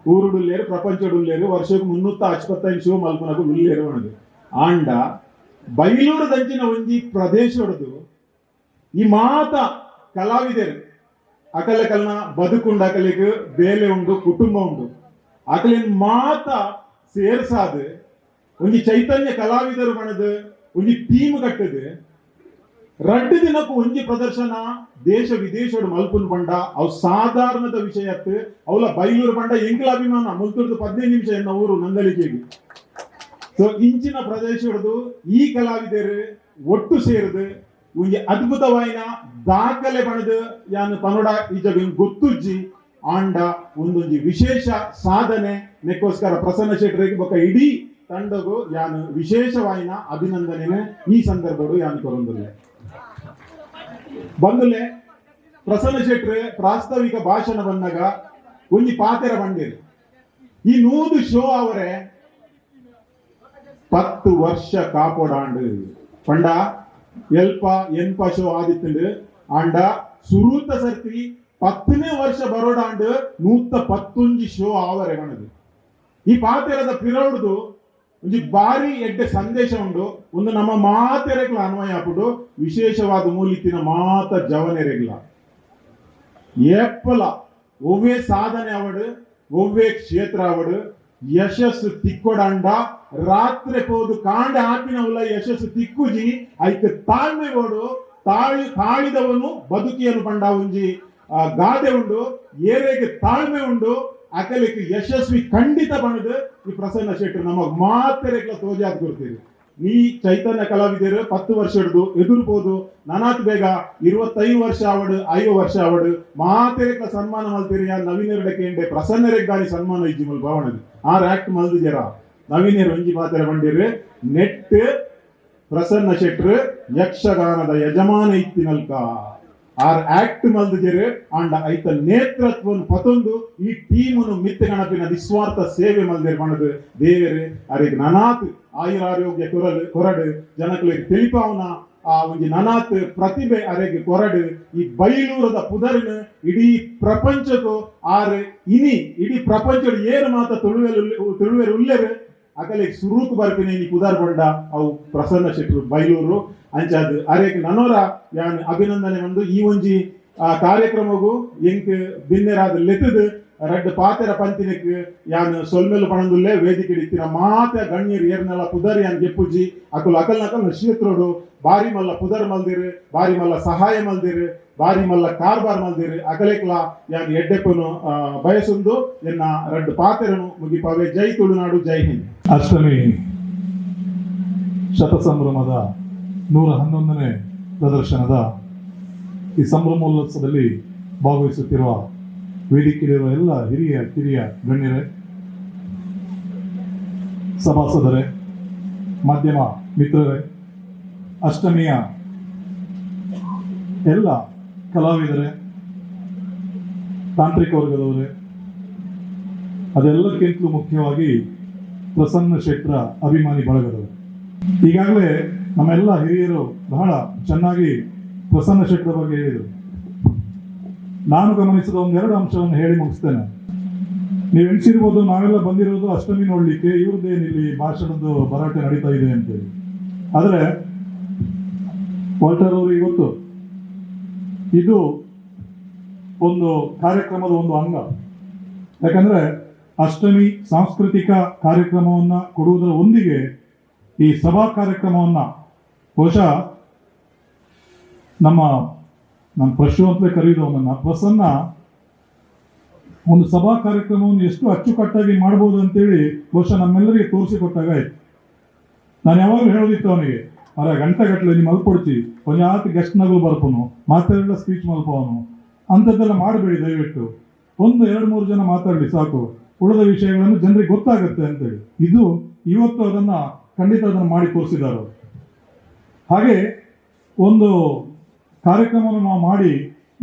ಊರುಡುಲ್ಲೇರು ಪ್ರಪಂಚಡುಲ್ಲೇರು ವರ್ಷಕ್ಕೆ 355 ಶೋ ಮಲ್ಪುನಕು ಉಲ್ಲೇರು ಮಣದು ಆಂಡ ಬೈಲೂರು ದಂಚಿನ ಒಂಜಿ ಪ್ರದೇಶ ಹೊಡೆದು ಈ ಮಾತ ಕಲಾವಿದರು ಅಕಲಕಲ್ನ ಬದುಕುಂಡು ಅಕಲಿಗೆ ಬೇಲೆ ಉಂಡು ಕುಟುಂಬ ಉಂಡು ಅಕಲಿನ ಮಾತ ಸೇರ್ಸಾದ ಒಂಜಿ ಚೈತನ್ಯ ಕಲಾವಿದರು ಬಣದು ಒಂಜಿ ಟೀಮ್ ಕಟ್ಟದು 2 ದಿನಕ್ಕೂ ಒಂಜಿ ಪ್ರದರ್ಶನ ದೇಶ ವಿದೇಶಡು ಮಲ್ಪುನ್ ಬಂಡ ಅವು ಸಾಧಾರಣದ ವಿಷಯತ್ತು ಅವಳ ಬೈಲೂರು ಬಂಡ ಎಂಕಲ ಅಭಿಮಾನ ಮುಲ್ತುರ್ದು 15 ನಿಮಿಷ ಎನ್ನ ಊರು ನಂದಲಿಕೆಗೆ ಸೊ ಇಂಚಿನ ಪ್ರದೇಶ ಹಿಡಿದು ಈ ಕಲಾವಿದರು ಒಟ್ಟು ಸೇರಿದು ಒಂಜಿ ಅದ್ಭುತವಾಯಿನ ದಾಖಲೆ ಬಣದು ಯಾನು ಪನೋಡ ಈಜ ಗೊತ್ತುಜ್ಜಿ ಆಂಡ ಒಂದೊಂಜಿ ವಿಶೇಷ ಸಾಧನೆ ನೆಕ್ಕೋಸ್ಕರ ಪ್ರಸನ್ನ ಶೆಟ್ಟರಿಗೆ ಬೊಕ್ಕ ಇಡೀ ತಂಡಗೂ ಯಾನು ವಿಶೇಷವಾಯಿನ ಅಭಿನಂದನೆ ಈ ಸಂದರ್ಭಡು ಯಾನು ಕೊರೊಂದುಲ್ಲೆ ಬಂದುಲೆ ಪ್ರಸನ್ನ ಶೆಟ್ರು ಪ್ರಾಸ್ತಾವಿಕ ಭಾಷಣ ಬಂದಾಗ ಒಂಜಿ ಪಾತೆರ ಬಂದಿರು ಈ 100 ಶೋ ಅವರೇ 10 ವರ್ಷ ಕಾಪೋಡಾಂಡು ಪಂಡ ಎಲ್ಪ ಶೋ ಆದಿತ್ತಂಡು ಆಂಡ ಸುರೂತ ಸರ್ತಿ 10ನೇ ವರ್ಷ ಬರೋಡಾಂಡು 111 ಶೋ ಆವರೆ ಬಣದು ಈ ಪಾತೆರದ ಪಿರೌಡ್ದು ಒಂಜಿ ಬಾರಿ ಎಡ್ಡೆ ಸಂದೇಶ ಉಂಡು ಒಂದು ನಮ್ಮ ಮಾತೆರೆಗ್ಲ ಅನ್ವಯ ಹಾಪುಡು ವಿಶೇಷವಾದ ಮೂಲಿತ್ತಿನ ಮಾತ ಜವನೆರೆಗ್ಲ ಏಪ್ಪಲ ಒವ್ವೇ ಸಾಧನೆ ಅವಡು ಒವ್ವೇ ಕ್ಷೇತ್ರ ಅವಡು ಯಶಸ್ಸು ತಿಕ್ಕೊಡಂಡ ರಾತ್ರಿ ಪೋದು ಕಾಂಡ ಹಾಕಿನ ಉಲ್ಲ ಯಶಸ್ಸು ತಿಕ್ಕುಜಿ ಐಕ್ ತಾಳ್ಮೆ ಓಡು ತಾಳಿದವನು ಬದುಕಿಯನ್ನು ಪಂಡ ಒಂಜಿ ಗಾದೆ ಉಂಡು ಏರೆಗೆ ತಾಳ್ಮೆ ಉಂಡು ಅಕಲಿಕ್ಕೆ ಯಶಸ್ವಿ ಖಂಡಿತ ಬಣದು ಈ ಪ್ರಸನ್ನ ಶೆಟ್ಟರು ನಮಗ್ ಮಾತೆರೆಗ್ಲ ತೋಜಾದ್ ಕೊಡ್ತೀರಿ ನೀ ಚೈತನ್ಯ ಕಲಾವಿದರು 10 ವರ್ಷ ಹಿಡಿದು ಎದುರ್ಬೋದು ನನಾತ್ ಬೇಗ 25 ವರ್ಷ ಆವಡು 5 ವರ್ಷ ಆವಡು ಮಾತೆರೆಗ್ಲ ಸನ್ಮಾನ ಮಲ್ತೀರಿ ಯಾ ನವೀನರಡಕ್ಕೆ ಪ್ರಸನ್ನರೆಗ್ ಗಾಳಿ ಸನ್ಮಾನ ಇಜ್ಜಿ ಮಲ್ ಭಾವಣದು ಆರ್ ಆಕ್ಟ್ ಮಲ್ದು ಜರ ನವೀನರು ಒಂಜಿ ಪಾತೆರೆ ಬಂದಿರು ನೆಟ್ ಪ್ರಸನ್ನ ಶೆಟ್ರು ಯಕ್ಷಗಾನದ ಯಜಮಾನ ಇತ್ತಿನಲ್ಕ ಆರ್ ಆಕ್ಟ್ ಮಲ್ದಿರು ಅಂಡ ಐತ ನೇತೃತ್ವವನ್ನು ಪತೊಂದು ಈ ಟೀಮನ್ನು ಮಿತ್ತ ಗಣಪಿನ ನಿಸ್ವಾರ್ಥ ಸೇವೆ ಮಲ್ದಿರು ಬಣದು ದೇವರು ಅರಿಗೆ ನನಾತ್ ಆಯುರಾರೋಗ್ಯ ಕೊರಡು ಜನಗಳಿಗೆ ತಿಳಿಪಾವನ ಆ ಒಂದು ನನಾತ್ ಪ್ರತಿಭೆ ಅರೆಗೆ ಕೊರಡು ಈ ಬೈಲೂರದ ಪುದರ್ನ ಇಡೀ ಪ್ರಪಂಚಕ್ಕೂ ಆರು ಇಡೀ ಪ್ರಪಂಚದ ಏರು ಮಾತ ತುಳುವೆರು ಉಲ್ಲೇರು ಅಕಲೆ ಸುರೂಕ್ ಬರ್ಪಿನ ಈ ಪುದರ್ ಬಂಡ ಅವು ಪ್ರಸನ್ನ ಶೆಟ್ರು ಬೈಲೂರು ಅಂಚಾದ್ ಅರೆಗೆ ನನೋರ ಯಾನ್ ಅಭಿನಂದನೆ ಒಂದು ಈ ಒಂಜಿ ಕಾರ್ಯಕ್ರಮಗೂ ಎಂಕ್ ಬಿನ್ನೆರಾದ ಲೆತ್ತದ ರಡ್ಡ್ ಪಾತೆರ ಪಂತಿನಕ್ ಯಾನ್ ಸೊಲ್ಮೆಲು ಪಣಂದುಲ್ಲೆ ವೇದಿಕೆ ಇತ್ತಿನ ಮಾತ ಗಣ್ಯರು ಏರ್ನೆಲ್ಲ ಪುದರ್ ಯಾನ್ ಗೆಪ್ಪುಜಿ ಅಕಲ್ ಅಕಲ್ ಕ್ಷೇತ್ರೋಡು ಬಾರಿ ಮಲ್ಲ ಪುದರ್ ಮಲ್ದಿರು ಬಾರಿ ಮಲ್ಲ ಸಹಾಯ ಮಲ್ದಿರು ಬಾರಿ ಮಲ್ಲ ಕಾರ್ಬಾರ್ ಮಲ್ದಿರು ಅಕಲೇಕ್ಲ ಯಾನ್ ಎಡ್ಡೆಪ್ಪನು ಬಯಸುಂದು ಎನ್ನ ರಡ್ಡ್ ಪಾತೆರನು ಮುಗಿಪಾವೆ. ಜೈ ತುಳುನಾಡು, ಜೈ ಹಿಂದ್. ಅಷ್ಟಮಿ ಶತಸಂಭ್ರಮದ 111ನೇ ಪ್ರದರ್ಶನದ ಈ ಸಂಭ್ರಮೋತ್ಸವದಲ್ಲಿ ಭಾಗವಹಿಸುತ್ತಿರುವ ವೇದಿಕೆಯಲ್ಲಿರುವ ಎಲ್ಲ ಹಿರಿಯ ಕಿರಿಯ ಗಣ್ಯರೇ, ಸಭಾಸದರೇ, ಮಾಧ್ಯಮ ಮಿತ್ರರೇ, ಅಷ್ಟಮಿಯ ಎಲ್ಲ ಕಲಾವಿದರೇ, ತಾಂತ್ರಿಕ ವರ್ಗದವರೇ, ಅದೆಲ್ಲಕ್ಕಿಂತಲೂ ಮುಖ್ಯವಾಗಿ ಪ್ರಸನ್ನ ಶೆಟ್ರ ಅಭಿಮಾನಿ ಬಳಗದವರು. ಈಗಾಗಲೇ ನಮ್ಮೆಲ್ಲ ಹಿರಿಯರು ಬಹಳ ಚೆನ್ನಾಗಿ ಪ್ರಸನ್ನ ಶೆಟ್ರ ಬಗ್ಗೆ ಹೇಳಿದರು. ನಾನು ಗಮನಿಸಿದ ಒಂದೆರಡು ಅಂಶವನ್ನು ಹೇಳಿ ಮುಗಿಸ್ತೇನೆ. ನೀವು ಎಣಿಸಿರ್ಬೋದು, ನಾವೆಲ್ಲ ಬಂದಿರೋದು ಅಷ್ಟಮಿ ನೋಡ್ಲಿಕ್ಕೆ, ಇವ್ರದ್ದೇನಿಲ್ಲಿ ಭಾಷಣದ ಭರಾಟೆ ನಡೀತಾ ಇದೆ ಅಂತೇಳಿ. ಆದರೆ ವಾಲ್ಟರ್ ಅವರು ಇವತ್ತು ಇದು ಒಂದು ಕಾರ್ಯಕ್ರಮದ ಒಂದು ಅಂಗ. ಯಾಕಂದ್ರೆ ಅಷ್ಟಮಿ ಸಾಂಸ್ಕೃತಿಕ ಕಾರ್ಯಕ್ರಮವನ್ನ ಕೊಡುವುದರ ಒಂದಿಗೆ ಈ ಸಭಾ ಕಾರ್ಯಕ್ರಮವನ್ನ ಬಹುಶಃ ನಮ್ಮ ಪ್ರಶು ಅಂತಲೇ ಕರೆಯುವುದವನ್ನ ಪ್ರಸನ್ನ ಒಂದು ಸಭಾ ಕಾರ್ಯಕ್ರಮವನ್ನು ಎಷ್ಟು ಅಚ್ಚುಕಟ್ಟಾಗಿ ಮಾಡ್ಬೋದು ಅಂತೇಳಿ ಬಹುಶಃ ನಮ್ಮೆಲ್ಲರಿಗೆ ತೋರಿಸಿಕೊಟ್ಟಾಗ ಆಯ್ತು. ನಾನು ಯಾವಾಗಲೂ ಹೇಳೋದಿತ್ತು ಅವನಿಗೆ, ಗಂಟೆಗಟ್ಟಲೆ ನೀವು ಮಲ್ಪೊಡ್ತಿ ಒಂಜಾತ್ ಗೆಸ್ಟ್ ನಗಲು ಬರ್ಪನು ಮಾತಾಡಲ್ಲ ಸ್ಪೀಚ್ ಮಲ್ಪವನು ಅಂಥದ್ದೆಲ್ಲ ಮಾಡಬೇಡಿ, ದಯವಿಟ್ಟು 1-2-3 ಜನ ಮಾತಾಡಲಿ ಸಾಕು, ಉಳಿದ ವಿಷಯಗಳನ್ನು ಜನರಿಗೆ ಗೊತ್ತಾಗುತ್ತೆ ಅಂತೇಳಿ. ಇದು ಇವತ್ತು ಖಂಡಿತ ಅದನ್ನು ಮಾಡಿ ತೋರಿಸಿದ್ದಾರೆ. ಹಾಗೆ ಒಂದು ಕಾರ್ಯಕ್ರಮವನ್ನು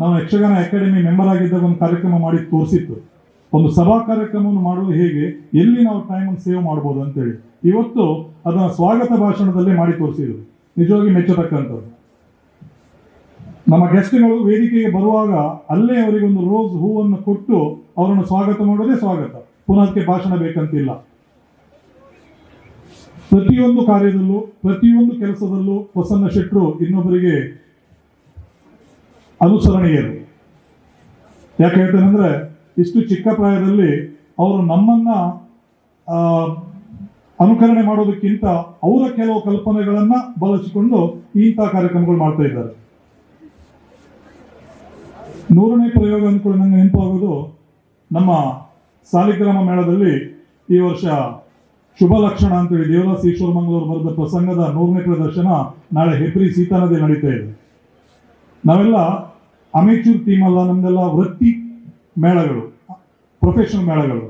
ನಾವು ಯಕ್ಷಗಾನ ಅಕಾಡೆಮಿ ಮೆಂಬರ್ ಆಗಿದ್ದಾಗ ಒಂದು ಕಾರ್ಯಕ್ರಮ ಮಾಡಿ ತೋರಿಸಿತ್ತು. ಒಂದು ಸಭಾ ಕಾರ್ಯಕ್ರಮವನ್ನು ಮಾಡುವುದು ಹೇಗೆ, ಎಲ್ಲಿ ನಾವು ಟೈಮನ್ನು ಸೇವ್ ಮಾಡ್ಬೋದು ಅಂತೇಳಿ ಇವತ್ತು ಅದನ್ನು ಸ್ವಾಗತ ಭಾಷಣದಲ್ಲೇ ಮಾಡಿ ತೋರಿಸಿದ್ರು. ನಿಜವಾಗಿ ಮೆಚ್ಚತಕ್ಕಂಥದ್ದು. ನಮ್ಮ ಗೆಸ್ಟ್ಗಳು ವೇದಿಕೆಗೆ ಬರುವಾಗ ಅಲ್ಲೇ ಅವರಿಗೊಂದು ರೋಸ್ ಹೂವನ್ನು ಕೊಟ್ಟು ಅವರನ್ನು ಸ್ವಾಗತ ಮಾಡೋದೇ ಸ್ವಾಗತ, ಪುನಃ ಅದಕ್ಕೆ ಭಾಷಣ ಬೇಕಂತಿಲ್ಲ. ಪ್ರತಿಯೊಂದು ಕಾರ್ಯದಲ್ಲೂ ಪ್ರತಿಯೊಂದು ಕೆಲಸದಲ್ಲೂ ಪ್ರಸನ್ನ ಶೆಟ್ರು ಇನ್ನೊಬ್ಬರಿಗೆ ಅನುಸರಣೀಯರು. ಯಾಕೆ ಹೇಳ್ತೇನೆಂದ್ರೆ, ಇಷ್ಟು ಚಿಕ್ಕ ಪ್ರಾಯದಲ್ಲಿ ಅವರು ನಮ್ಮನ್ನ ಅನುಕರಣೆ ಮಾಡೋದಕ್ಕಿಂತ ಅವರ ಕೆಲವು ಕಲ್ಪನೆಗಳನ್ನ ಬಳಸಿಕೊಂಡು ಇಂಥ ಕಾರ್ಯಕ್ರಮಗಳು ಮಾಡ್ತಾ ಇದ್ದಾರೆ. 100ನೇ ಪ್ರಯೋಗ ಅಂದ್ಕೊಂಡು ನಂಗೆ ನೆನಪಾಗೋದು, ನಮ್ಮ ಸಾಲಿಗ್ರಾಮ ಮೇಳದಲ್ಲಿ ಈ ವರ್ಷ ಶುಭ ಲಕ್ಷಣ ಅಂತೇಳಿ ದೇವದಾಸ್ ಈಶ್ವರ ಮಂಗಳೂರು ಬರೆದ ಪ್ರಸಂಗದ 100ನೇ ಪ್ರದರ್ಶನ ನಾಳೆ ಹೆಬ್ರಿ ಸೀತಾನದಿ ನಡೀತಾ ಇದೆ. ನಾವೆಲ್ಲ ಅಮೇಚೂರ್ ಟೀಮ್ ಅಲ್ಲ, ನಮ್ದೆಲ್ಲ ವೃತ್ತಿ ಮೇಳಗಳು, ಪ್ರೊಫೆಷನಲ್ ಮೇಳಗಳು.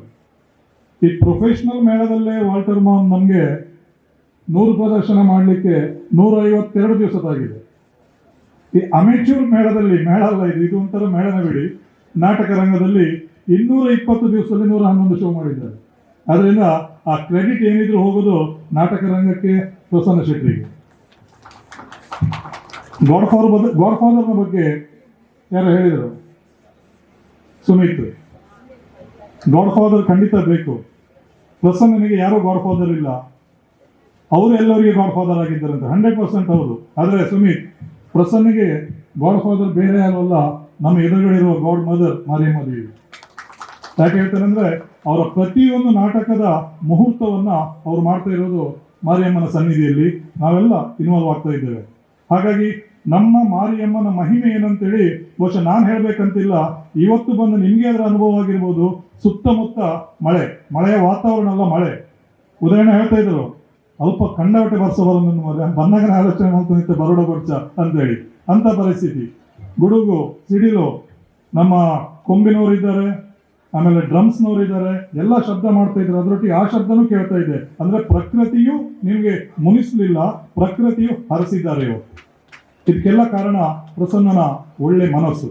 ಈ ಪ್ರೊಫೆಷನಲ್ ಮೇಳದಲ್ಲೇ ವಾಲ್ಟರ್ ಮಾಮ್ ನಮಗೆ 100 ಪ್ರದರ್ಶನ ಮಾಡಲಿಕ್ಕೆ 152 ದಿವಸ ತಾಗಿದೆ. ಈ ಅಮೇಚೂರ್ ಮೇಳದಲ್ಲಿ, ಮೇಳ ಅಲ್ಲ ಇದು ಒಂಥರ ಮೇಳನ ಬಿಡಿ, ನಾಟಕ ರಂಗದಲ್ಲಿ 220 ದಿವಸದಲ್ಲಿ 111 ಶೋ ಮಾಡಿದ್ದಾರೆ. ಅದರಿಂದ ಆ ಕ್ರೆಡಿಟ್ ಏನಿದ್ರು ಹೋಗೋದು ನಾಟಕ ರಂಗಕ್ಕೆ, ಪ್ರಸನ್ನ ಶೆಟ್ರಿಗೆ. ಗಾಡ್ ಫಾದರ್ನ ಬಗ್ಗೆ ಯಾರು ಹೇಳಿದರು? ಸುಮಿತ್. ಗಾಡ್ ಫಾದರ್ ಖಂಡಿತ ಬೇಕು. ಪ್ರಸನ್ನನಿಗೆ ಯಾರೋ ಗಾಡ್ ಫಾದರ್ ಇಲ್ಲ, ಅವರು ಎಲ್ಲರಿಗೆ ಗಾಡ್ ಫಾದರ್ ಆಗಿದ್ದಾರಂತೆ, 100% ಅವರು. ಆದರೆ ಸುಮಿತ್, ಪ್ರಸನ್ನಿಗೆ ಗಾಡ್ ಫಾದರ್ ಬೇರೆ ಯಾರಲ್ಲ, ನಮ್ಮ ಎದುರುಗಳಿರುವ ಗಾಡ್ ಮದರ್ ಮಾರಿಯಮ್ಮ ದೇವಿ. ಯಾಕೆ ಹೇಳ್ತಾರಂದ್ರೆ, ಅವರ ಪ್ರತಿಯೊಂದು ನಾಟಕದ ಮುಹೂರ್ತವನ್ನ ಅವ್ರು ಮಾಡ್ತಾ ಇರೋದು ಮಾರಿಯಮ್ಮನ ಸನ್ನಿಧಿಯಲ್ಲಿ. ನಾವೆಲ್ಲ ಇನ್ವಾಲ್ವ್ ಆಗ್ತಾ ಇದ್ದೇವೆ. ಹಾಗಾಗಿ ನಮ್ಮ ಮಾರಿಯಮ್ಮನ ಮಹಿಮೆ ಏನಂತೇಳಿ ಬಹುಶಃ ನಾನು ಹೇಳ್ಬೇಕಂತಿಲ್ಲ, ಇವತ್ತು ಬಂದು ನಿಮ್ಗೆ ಅದರ ಅನುಭವ ಆಗಿರ್ಬೋದು. ಸುತ್ತಮುತ್ತ ಮಳೆಯ ವಾತಾವರಣ ಅಲ್ಲ, ಮಳೆ. ಉದಾಹರಣೆ ಹೇಳ್ತಾ ಇದ್ರು, ಅಲ್ಪ ಕಂಡವಟೆ ಬರ್ಸ ಬರೋದು ಬಂದಾಗ ಆಲೋಚನೆ ಮಾಡ್ಕೊಂಡಿದ್ದೆ ಬರೋಡ ಬರ್ಚ ಅಂತೇಳಿ, ಅಂತ ಪರಿಸ್ಥಿತಿ. ಗುಡುಗು ಸಿಡಿಲು, ನಮ್ಮ ಕೊಂಬಿನವರು ಇದ್ದಾರೆ, ಆಮೇಲೆ ಡ್ರಮ್ಸ್ನವರು ಇದ್ದಾರೆ, ಎಲ್ಲ ಶಬ್ದ ಮಾಡ್ತಾ ಇದ್ರು. ಅದರೊಟ್ಟಿಗೆ ಆ ಶಬ್ದನೂ ಕೇಳ್ತಾ ಇದೆ. ಅಂದ್ರೆ ಪ್ರಕೃತಿಯು ನಿಮ್ಗೆ ಮುನಿಸ್ಲಿಲ್ಲ, ಪ್ರಕೃತಿಯು ಹರಿಸಿದ್ದಾರೆ ಇವರು. ಇದಕ್ಕೆಲ್ಲ ಕಾರಣ ಪ್ರಸನ್ನನ ಒಳ್ಳೆ ಮನಸ್ಸು.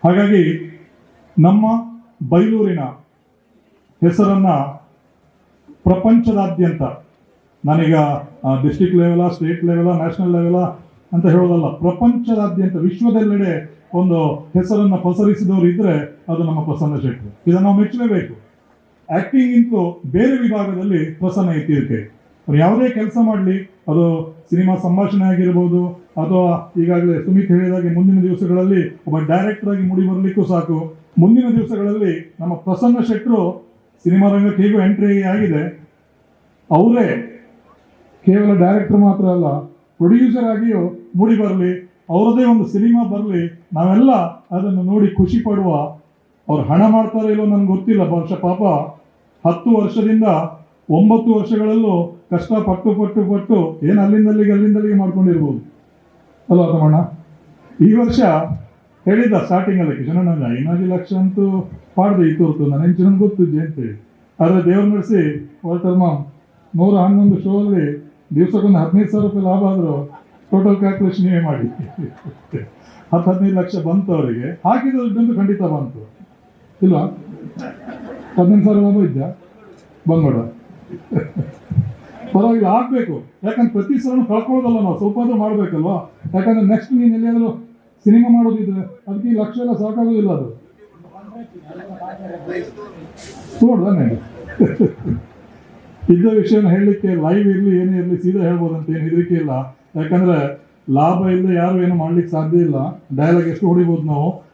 ಹಾಗಾಗಿ ನಮ್ಮ ಬೈಲೂರಿನ ಹೆಸರನ್ನ ಪ್ರಪಂಚದಾದ್ಯಂತ, ನಾನೀಗ district level, state level, national level ಅಂತ ಹೇಳೋದಲ್ಲ, ಪ್ರಪಂಚದಾದ್ಯಂತ ವಿಶ್ವದೆಲ್ಲೆಡೆ ಒಂದು ಹೆಸರನ್ನ ಪಸರಿಸಿದವರು ಇದ್ರೆ ಅದು ನಮ್ಮ ಪ್ರಸನ್ನ ಶೆಟ್ರು. ಇದನ್ನು ನಾವು ಮೆಚ್ಚಲೇಬೇಕು. ಆಕ್ಟಿಂಗ್ ಇಂತೂ ಬೇರೆ ವಿಭಾಗದಲ್ಲಿ ಪ್ರಸನ್ನ ಇತ್ತಿರ್ಕೆ. ಅವ್ರು ಯಾವುದೇ ಕೆಲಸ ಮಾಡಲಿ, ಅದು ಸಿನಿಮಾ ಸಂಭಾಷಣೆ ಆಗಿರ್ಬೋದು ಅಥವಾ ಈಗಾಗಲೇ ಸುಮಿತ್ ಹೇಳಿದಾಗೆ ಮುಂದಿನ ದಿವಸಗಳಲ್ಲಿ ಒಬ್ಬ ಡೈರೆಕ್ಟರ್ ಆಗಿ ಮೂಡಿ ಬರಲಿಕ್ಕೂ ಸಾಕು. ಮುಂದಿನ ದಿವಸಗಳಲ್ಲಿ ನಮ್ಮ ಪ್ರಸನ್ನ ಶೆಟ್ರು ಸಿನಿಮಾ ರಂಗಕ್ಕೆ ಹೇಗೂ ಎಂಟ್ರಿ ಆಗಿದೆ, ಅವರೇ ಕೇವಲ ಡೈರೆಕ್ಟರ್ ಮಾತ್ರ ಅಲ್ಲ, ಪ್ರೊಡ್ಯೂಸರ್ ಆಗಿಯೂ ಮೂಡಿ ಬರಲಿ, ಅವರದೇ ಒಂದು ಸಿನಿಮಾ ಬರಲಿ, ನಾವೆಲ್ಲ ಅದನ್ನು ನೋಡಿ ಖುಷಿ ಪಡುವ. ಅವ್ರು ಹಣ ಮಾಡ್ತಾರೋ ಇಲ್ಲೋ ನನ್ಗೆ ಗೊತ್ತಿಲ್ಲ. ಬಹುಶಃ ಪಾಪ 10 ವರ್ಷದಿಂದ 9 ವರ್ಷಗಳಲ್ಲೂ ಕಷ್ಟ ಪಟ್ಟು ಏನು ಅಲ್ಲಿಂದಲ್ಲಿಗೆ ಮಾಡ್ಕೊಂಡಿರ್ಬೋದು ಅಲ್ವಾ ತಮ್ಮಣ್ಣ? ಈ ವರ್ಷ ಹೇಳಿದ್ದ ಸ್ಟಾರ್ಟಿಂಗ್ ಅಲ್ಲಿ ಕಿಶನಣ್ಣ 5 ಲಕ್ಷ ಅಂತೂ ಪಾಡ್ದೆ ಇತ್ತು ನಾನು ಹೆಂಚಿನ ಗೊತ್ತಿದ್ದೆ ಅಂತೇಳಿ. ಆದರೆ ದೇವ್ರು ನಡೆಸಿ ವಾಲ್ಟರ್ ಮಾಮ್ 111 ಶೋ ಅಲ್ಲಿ ದಿವಸಕ್ಕೊಂದು 15,000 ರೂಪಾಯಿ ಲಾಭ ಆದರೂ ಟೋಟಲ್ ಕ್ಯಾಲ್ಕುಲೇಷನ್ ನೀವೇ ಮಾಡಿ 10-15 ಲಕ್ಷ ಬಂತು ಅವರಿಗೆ. ಹಾಕಿದ ದುಡ್ಡಂತೂ ಖಂಡಿತ ಬಂತು ಇಲ್ವಾ? 15,000 ಲಾಭ ಇದ್ದ ಬಂದ್ಬೇಡ ಪರವಾಗಿಲ್ಲ, ಆಗ್ಬೇಕು. ಯಾಕಂದ್ರೆ ಪ್ರತಿ ಸಲ ಕಳ್ಕೊಳ್ಳೋದಲ್ಲ, ನಾವು ಸ್ವಲ್ಪ ಆದ್ರೂ ಮಾಡ್ಬೇಕಲ್ವಾ? ಯಾಕಂದ್ರೆ ನೆಕ್ಸ್ಟ್ ನೀನು ಎಲ್ಲಿಯಾದ್ರೂ ಸಿನಿಮಾ ಮಾಡೋದಿದ್ರೆ ಅದಕ್ಕೆ ಈ ಲಕ್ಷ ಎಲ್ಲ ಸಾಕಾಗೋದಿಲ್ಲ. ಅದು ನೋಡ್ದಾನೆ ಇದ್ದ ವಿಷಯನ ಹೇಳಲಿಕ್ಕೆ ಲೈವ್ ಇರಲಿ ಏನೇ ಇರಲಿ ಸೀದಾ ಹೇಳ್ಬೋದು ಅಂತ ಏನು ಹೆದರಿಕೆ ಇಲ್ಲ. ಯಾಕಂದ್ರೆ ಲಾಭ ಇಲ್ಲದೆ ಯಾರು ಏನು ಮಾಡ್ಲಿಕ್ಕೆ ಸಾಧ್ಯ ಇಲ್ಲ. ಡೈಲಾಗ್ ಎಷ್ಟು ಹೊಡಿಬೋದು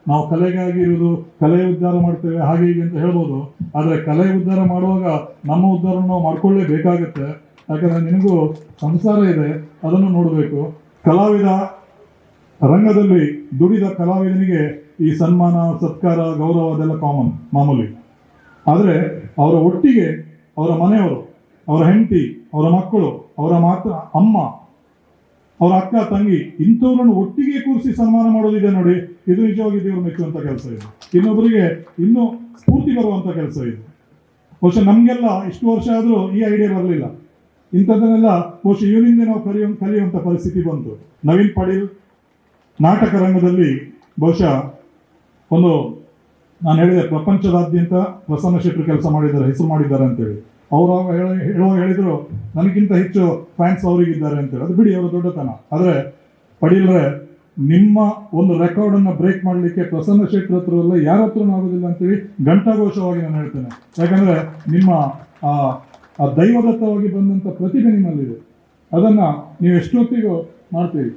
ನಾವು ಕಲೆಗಾಗಿ ಇರೋದು, ಕಲೆ ಉದ್ಧಾರ ಮಾಡ್ತೇವೆ ಹಾಗೆ ಹೀಗೆ ಅಂತ ಹೇಳ್ಬೋದು. ಆದರೆ ಕಲೆ ಉದ್ಧಾರ ಮಾಡುವಾಗ ನಮ್ಮ ಉದ್ಧಾರ ನಾವು ಮಾಡ್ಕೊಳ್ಳೇಬೇಕಾಗತ್ತೆ. ಯಾಕಂದ್ರೆ ನಿನಗೂ ಸಂಸಾರ ಇದೆ, ಅದನ್ನು ನೋಡಬೇಕು. ಕಲಾವಿದ ರಂಗದಲ್ಲಿ ದುಡಿದ ಕಲಾವಿದನಿಗೆ ಈ ಸನ್ಮಾನ, ಸತ್ಕಾರ, ಗೌರವ ಅದೆಲ್ಲ ಮಾಮೂಲಿ. ಆದರೆ ಅವರ ಒಟ್ಟಿಗೆ ಅವರ ಮನೆಯವರು, ಅವರ ಹೆಂಡತಿ, ಅವರ ಮಕ್ಕಳು, ಅವರ ಅಮ್ಮ, ಅವರ ಅಕ್ಕ, ತಂಗಿ ಇಂಥವ್ರನ್ನು ಒಟ್ಟಿಗೆ ಕೂರಿಸಿ ಸನ್ಮಾನ ಮಾಡೋದಿದೆ ನೋಡಿ, ಇದು ನಿಜವಾಗಿ ದೇವರು ಮೆಚ್ಚುವಂತ ಕೆಲಸ ಇದೆ. ಇನ್ನೊಬ್ಬರಿಗೆ ಇನ್ನೂ ಸ್ಫೂರ್ತಿ ಬರುವಂತ ಕೆಲಸ ಇದೆ. ಬಹುಶಃ ನಮಗೆಲ್ಲ ಇಷ್ಟು ವರ್ಷ ಆದರೂ ಈ ಐಡಿಯಾ ಬರಲಿಲ್ಲ. ಇಂಥದ್ದನ್ನೆಲ್ಲ ಬಹುಶಃ ಇವನಿಂದ ನಾವು ಕಲಿಯುವಂಥ ಪರಿಸ್ಥಿತಿ ಬಂತು. ನವೀನ್ ಪಾಟೀಲ್ ನಾಟಕ ರಂಗದಲ್ಲಿ ಬಹುಶಃ ಒಂದು ನಾನು ಹೇಳಿದೆ ಪ್ರಪಂಚದಾದ್ಯಂತ ಪ್ರಸನ್ನ ಶೆಟ್ರು ಕೆಲಸ ಮಾಡಿದ್ದಾರೆ, ಹೆಸರು ಮಾಡಿದ್ದಾರೆ ಅಂತೇಳಿ. ಅವರು ಹೇಳಿದ್ರು ನನಗಿಂತ ಹೆಚ್ಚು ಫ್ಯಾನ್ಸ್ ಅವರಿಗಿದ್ದಾರೆ ಅಂತೇಳಿ. ಅದು ಬಿಡಿ, ಅವರ ದೊಡ್ಡತನ. ಆದರೆ ಪಡೀಲ್ರೆ, ನಿಮ್ಮ ಒಂದು ರೆಕಾರ್ಡನ್ನು ಬ್ರೇಕ್ ಮಾಡಲಿಕ್ಕೆ ಪ್ರಸನ್ನ ಶೆಟ್ರ್ ಹತ್ರವಲ್ಲ ಯಾರ ಹತ್ರನೂ ಆಗೋದಿಲ್ಲ ಅಂತೇಳಿ ಘಂಟಾಘೋಷವಾಗಿ ನಾನು ಹೇಳ್ತೇನೆ. ಯಾಕಂದರೆ ನಿಮ್ಮ ಆ ದೈವದತ್ತವಾಗಿ ಬಂದಂಥ ಪ್ರತಿಭೆ ನಿಮ್ಮಲ್ಲಿದೆ. ಅದನ್ನು ನೀವು ಎಷ್ಟೊತ್ತಿಗೂ ಮಾಡ್ತೀರಿ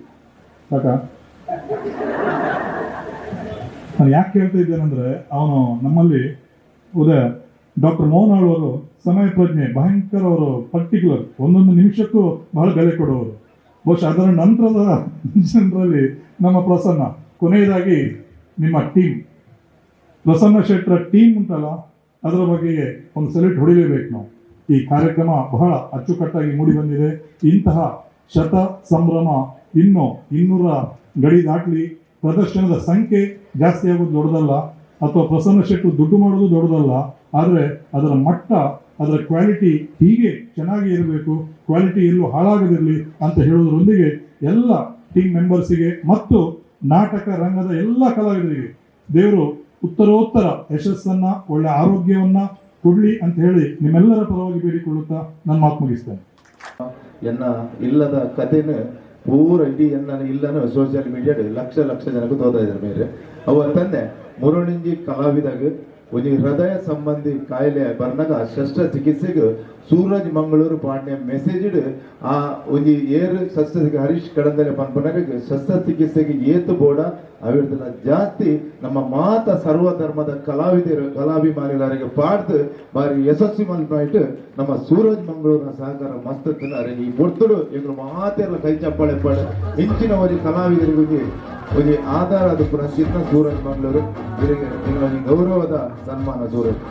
ಸಾಕ. ನಾನು ಯಾಕೆ ಹೇಳ್ತಾ ಇದ್ದೇನೆಂದರೆ, ಅವನು ನಮ್ಮಲ್ಲಿ ಡಾಕ್ಟರ್ ಮೋಹನ್ ಅವರು ಸಮಯ ಪ್ರಜ್ಞೆ ಭಯಂಕರ, ಅವರು ಪರ್ಟಿಕ್ಯುಲರ್ ಒಂದೊಂದು ನಿಮಿಷಕ್ಕೂ ಬಹಳ ಬೆಲೆ ಕೊಡುವವರು. ಬಹುಶಃ ಅದರ ನಂತರದ ಜನರಲ್ಲಿ ನಮ್ಮ ಪ್ರಸನ್ನ. ಕೊನೆಯದಾಗಿ ನಿಮ್ಮ ಟೀಮ್, ಪ್ರಸನ್ನ ಶೆಟ್ರ ಟೀಮ್ ಉಂಟಲ್ಲ, ಅದರ ಬಗ್ಗೆಗೆ ಒಂದು ಸೆಲ್ಯೂಟ್ ಹೊಡಿಲೇಬೇಕು ನಾವು. ಈ ಕಾರ್ಯಕ್ರಮ ಬಹಳ ಅಚ್ಚುಕಟ್ಟಾಗಿ ಮೂಡಿ ಬಂದಿದೆ. ಇಂತಹ ಶತ ಸಂಭ್ರಮ ಇನ್ನೂ 200 ಗಡಿ ದಾಟಲಿ. ಪ್ರದರ್ಶನದ ಸಂಖ್ಯೆ ಜಾಸ್ತಿ ಆಗೋದು ದೊಡ್ಡದಲ್ಲ, ಅಥವಾ ಪ್ರಸನ್ನ ಶೆಟ್ರು ದುಡ್ಡು ಮಾಡೋದು ದೊಡ್ಡದಲ್ಲ. ಆದರೆ ಅದರ ಮಟ್ಟ, ಅದರ ಕ್ವಾಲಿಟಿ ಹೀಗೆ ಚೆನ್ನಾಗಿ ಇರಬೇಕು, ಕ್ವಾಲಿಟಿ ಎಲ್ಲೂ ಹಾಳಾಗದಿರಲಿ ಅಂತ ಹೇಳೋದ್ರೊಂದಿಗೆ ಎಲ್ಲ ಟೀಮ್ ಮೆಂಬರ್ಸಿಗೆ ಮತ್ತು ನಾಟಕ ರಂಗದ ಎಲ್ಲ ಕಲಾವಿದರಿಗೆ ದೇವರು ಉತ್ತರೋತ್ತರ ಯಶಸ್ಸನ್ನ, ಒಳ್ಳೆ ಆರೋಗ್ಯವನ್ನ ಕೊಡ್ಲಿ ಅಂತ ಹೇಳಿ ನಿಮ್ಮೆಲ್ಲರ ಪರವಾಗಿ ಬೇಡಿಕೊಳ್ಳುತ್ತಾ ನನ್ನ ಮಾತು ಮುಗಿಸ್ತೇನೆ. ಎನ್ನ ಇಲ್ಲದ ಕಥೆನ ಪೂರ ಇಡೀ ಎನ್ನ ಇಲ್ಲನು ಸೋಷಿಯಲ್ ಮೀಡಿಯಾ ಲಕ್ಷ ಜನಕ್ಕೆ ತೋತಾ ಇದ್ದಾರೆ ಮೇಲೆ. ಅವ ತಂದೆ ಮುರುಣಿಂಜಿ ಕಲಾವಿದಾಗ ಒಂದು ಹೃದಯ ಸಂಬಂಧಿ ಕಾಯಿಲೆ ಬರ್ನಾಗ ಶಸ್ತ್ರಚಿಕಿತ್ಸೆಗೆ ಸೂರಜ್ ಮಂಗಳೂರು ಪಾಡ್ನೆ ಮೆಸೇಜ್ ಆ ಒಂದು ಏರ್ ಶಸ್ತ್ರಚಿಕಿತ್ಸೆ ಹರೀಶ್ ಕಡಂದಲೆ ಪನ್ಪನಾಗ ಶಸ್ತ್ರಚಿಕಿತ್ಸೆಗೆ ಏತು ಬೋಡ ಅವಿರ್ತನ ಜಾಸ್ತಿ ನಮ್ಮ ಮಾತ ಸರ್ವ ಧರ್ಮದ ಕಲಾವಿದರು ಕಲಾಭಿಮಾನಿಗಳಿಗೆ ಪಾಡ್ದು ಬಾರಿ ಯಶಸ್ವಿ ಮಲ್ಪಾಯ್ತು ನಮ್ಮ ಸೂರಜ್ ಮಂಗಳೂರಿನ ಸಹಕಾರ ಮಸ್ತ್ ಈ ಬೊರ್ತುಡು ಎಗಳು ಮಾತೆಲ್ಲ ಕೈ ಚಪ್ಪಾಳೆ ಪಾಡ ಮಿಂಚಿನವರಿಗೆ ಕಲಾವಿದರಿಗೆ ಒಂದು ಆಧಾರ ಅದು ಪುನಃ ಚಿನ್ನ ಸೂರಜ್ ಮಂಗಳೂರು ಇವರಿಗೆ ಗೌರವದ ಸನ್ಮಾನ ಸೂರಜ್.